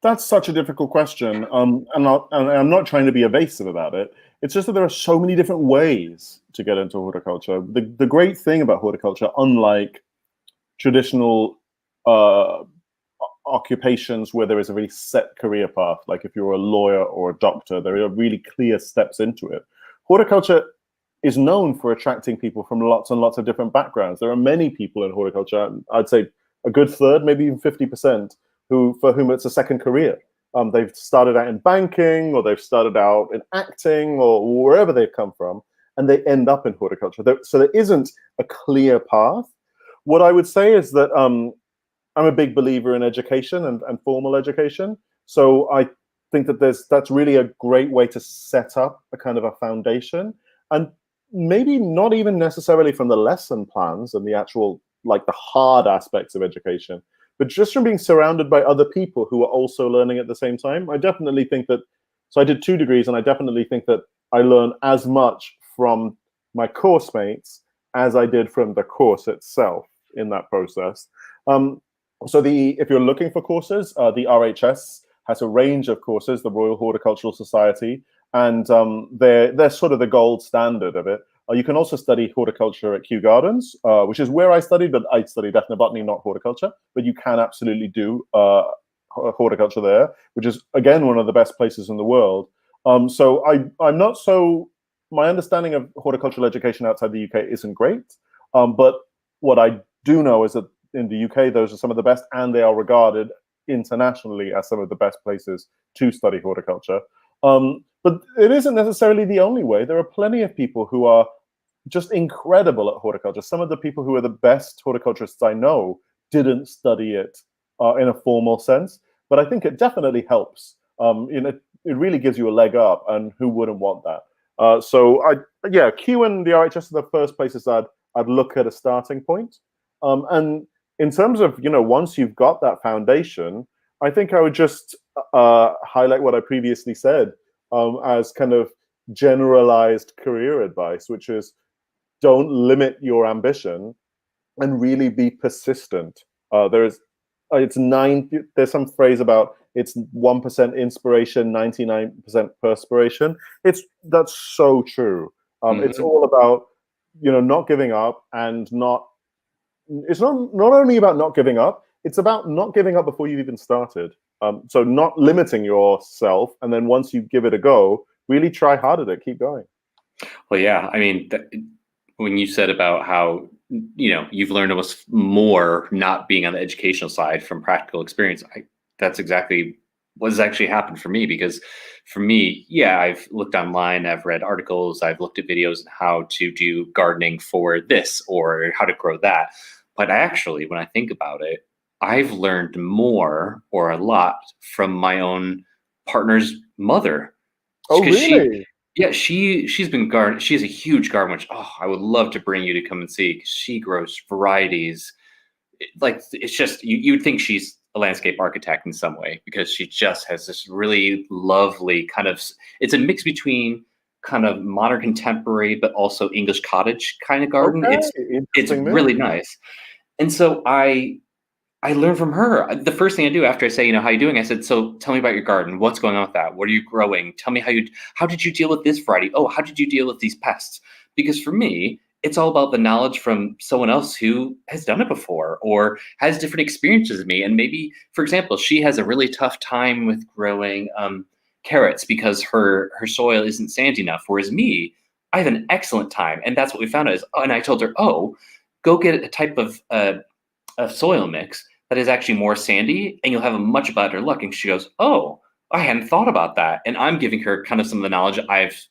That's such a difficult question, and I'm not trying to be evasive about it. It's just that there are so many different ways to get into horticulture. The great thing about horticulture, unlike traditional occupations where there is a really set career path, like if you're a lawyer or a doctor, there are really clear steps into it. Horticulture is known for attracting people from lots and lots of different backgrounds. There are many people in horticulture, I'd say a good third, maybe even 50%, for whom it's a second career. They've started out in banking, or they've started out in acting, or wherever they've come from, and they end up in horticulture. So there isn't a clear path. What I would say is that I'm a big believer in education and formal education. So I think that that's really a great way to set up a kind of a foundation, and maybe not even necessarily from the lesson plans and the actual, like, the hard aspects of education, but just from being surrounded by other people who are also learning at the same time. I definitely think that, so I did 2 degrees, and I definitely think that I learned as much from my course mates as I did from the course itself in that process. So if you're looking for courses, the RHS has a range of courses, the Royal Horticultural Society, and they're sort of the gold standard of it. You can also study horticulture at Kew Gardens, which is where I studied, but I studied ethnobotany, not horticulture. But you can absolutely do horticulture there, which is, again, one of the best places in the world. So I'm not so, my understanding of horticultural education outside the UK isn't great. But what I do know is that in the UK, those are some of the best, and they are regarded internationally as some of the best places to study horticulture. But it isn't necessarily the only way. There are plenty of people who are just incredible at horticulture. Some of the people who are the best horticulturists I know didn't study it in a formal sense, but I think it definitely helps. It really gives you a leg up, and who wouldn't want that? So Kew and the RHS are the first places I'd look at a starting point. And in terms of, once you've got that foundation, I think I would just highlight what I previously said as kind of generalized career advice, which is, don't limit your ambition and really be persistent. There's some phrase about it's 1% inspiration, 99% perspiration. That's so true. It's all about, not giving up, and it's not only about not giving up, it's about not giving up before you've even started. So not limiting yourself, and then once you give it a go, really try hard at it, keep going. Well, yeah, I mean, when you said about how, you've learned almost more not being on the educational side from practical experience, that's exactly what has actually happened for me. Because for me, yeah, I've looked online, I've read articles, I've looked at videos on how to do gardening for this or how to grow that. But actually, when I think about it, I've learned more, or a lot, from my own partner's mother. Oh, really? She's been garden. She has a huge garden, which I would love to bring you to come and see. 'Cause she grows varieties. It's just you'd think she's a landscape architect in some way, because she just has this really lovely kind of. It's a mix between kind of modern contemporary, but also English cottage kind of garden. Okay, It's interesting really mix. nice, and so I learned from her. The first thing I do after I say, how you doing? I said, so tell me about your garden. What's going on with that? What are you growing? Tell me how did you deal with this variety? Oh, how did you deal with these pests? Because for me, it's all about the knowledge from someone else who has done it before or has different experiences than me. And maybe, for example, she has a really tough time with growing carrots because her soil isn't sandy enough. Whereas me, I have an excellent time. And that's what we found out and I told her, go get a type of a soil mix that is actually more sandy, and you'll have a much better luck. And she goes, oh, I hadn't thought about that. And I'm giving her kind of some of the knowledge I've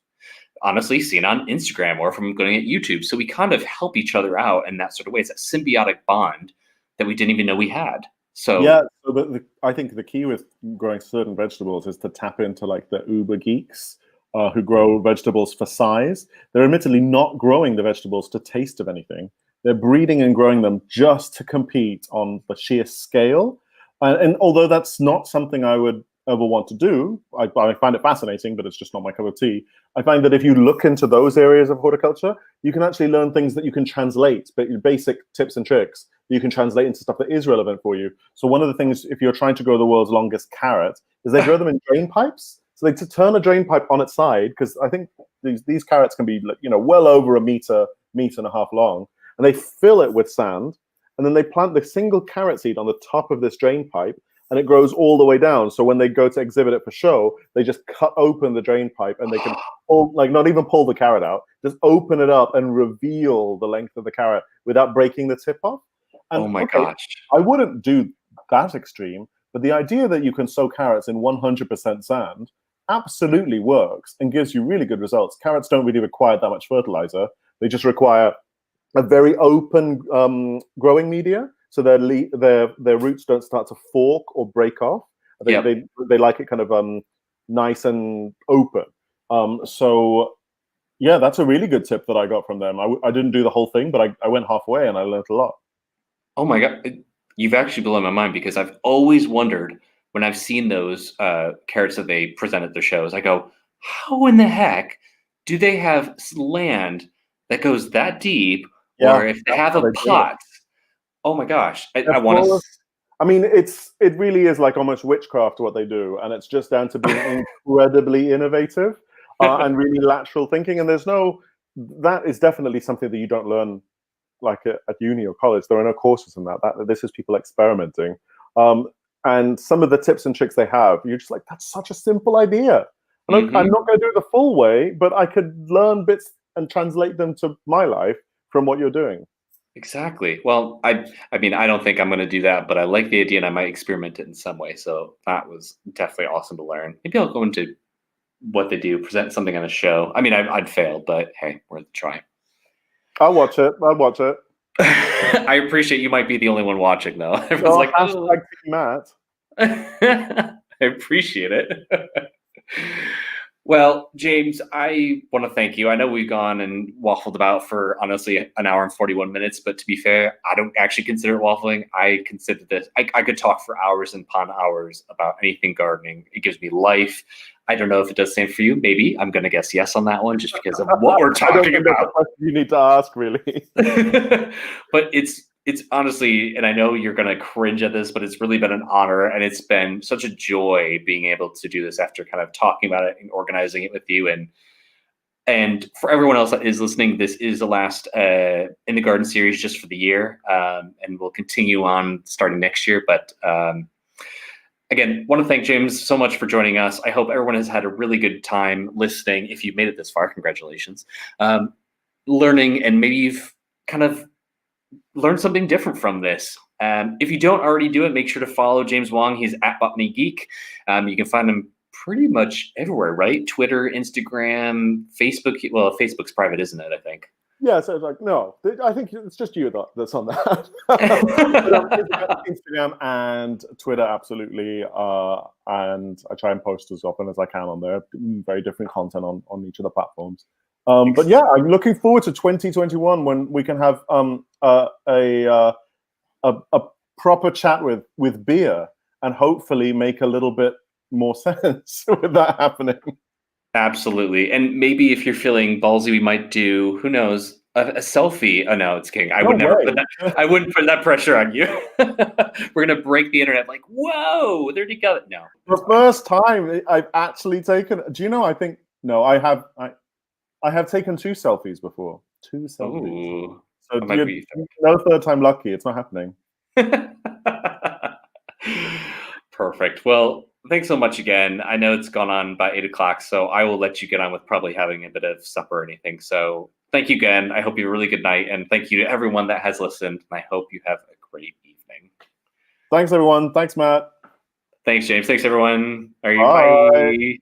honestly seen on Instagram or from going at YouTube. So we kind of help each other out in that sort of way. It's that symbiotic bond that we didn't even know we had. So Yeah, so I think the key with growing certain vegetables is to tap into like the uber geeks who grow vegetables for size. They're admittedly not growing the vegetables to taste of anything. They're breeding and growing them just to compete on the sheer scale. And although that's not something I would ever want to do, I find it fascinating, but it's just not my cup of tea. I find that if you look into those areas of horticulture, you can actually learn things that you can translate, but basic tips and tricks that you can translate into stuff that is relevant for you. So one of the things, if you're trying to grow the world's longest carrot, is they grow them in drain pipes. So they turn a drain pipe on its side, because I think these carrots can be, well over a meter and a half long, and they fill it with sand, and then they plant the single carrot seed on the top of this drain pipe, and it grows all the way down. So when they go to exhibit it for show, they just cut open the drain pipe, and they can pull, not even pull the carrot out, just open it up and reveal the length of the carrot without breaking the tip off. And, oh my gosh. I wouldn't do that extreme, but the idea that you can sow carrots in 100% sand absolutely works and gives you really good results. Carrots don't really require that much fertilizer. They just require a very open growing media, so their roots don't start to fork or break off. They like it kind of nice and open. So yeah, that's a really good tip that I got from them. I didn't do the whole thing, but I went halfway and I learned a lot. Oh my God. You've actually blown my mind, because I've always wondered when I've seen those carrots that they present at their shows, I go, how in the heck do they have land that goes that deep? Yeah, or if they have a pot? Oh my gosh. I want to. I mean, it really is like almost witchcraft what they do, and it's just down to being incredibly innovative and really lateral thinking. And that is definitely something that you don't learn like at uni or college. There are no courses in that. This is people experimenting. And some of the tips and tricks they have, you're just like, that's such a simple idea. And I'm not going to do it the full way, but I could learn bits and translate them to my life from what you're doing. Exactly. Well, I mean, I don't think I'm going to do that, but I like the idea and I might experiment it in some way. So that was definitely awesome to learn. Maybe I'll go into what they do, present something on a show. I mean, I'd fail, but hey, worth a try. I'll watch it. I appreciate you might be the only one watching, though. Everyone's like, hashtag Matt. I appreciate it. Well, James, I want to thank you. I know we've gone and waffled about for honestly an hour and 41 minutes, but to be fair, I don't actually consider it waffling. I consider this, I could talk for hours and upon hours about anything gardening. It gives me life. I don't know if it does the same for you. Maybe I'm going to guess yes on that one just because of what we're talking about. You need to ask, really. But it's honestly, and I know you're going to cringe at this, but it's really been an honor, and it's been such a joy being able to do this after kind of talking about it and organizing it with you. And for everyone else that is listening, this is the last In the Garden series just for the year, and we'll continue on starting next year. But again, want to thank James so much for joining us. I hope everyone has had a really good time listening. If you've made it this far, congratulations. Learning, and maybe you've kind of learned something different from this. If you don't already do it, make sure to follow James Wong. He's at Botany Geek. You can find him pretty much everywhere, right? Twitter, Instagram, Facebook. Well, Facebook's private, isn't it? I think. Yeah, so it's like, no, I think it's just you that's on that. Instagram and Twitter, absolutely. And I try and post as often as I can on there. Very different content on each of the platforms. But yeah, I'm looking forward to 2021 when we can have a proper chat with beer and hopefully make a little bit more sense with that happening. Absolutely. And maybe if you're feeling ballsy, we might do, who knows, a selfie. Oh, no, it's kidding. I wouldn't put that pressure on you. We're going to break the internet like, whoa, there you go. No. The first time I've actually taken, do you know, I have taken 2 selfies before. 2 selfies. Ooh, so no third time lucky. It's not happening. Perfect. Well, thanks so much again. I know it's gone on by 8 o'clock, so I will let you get on with probably having a bit of supper or anything. So thank you again. I hope you have a really good night. And thank you to everyone that has listened. And I hope you have a great evening. Thanks, everyone. Thanks, Matt. Thanks, James. Thanks, everyone. All right, Bye. bye.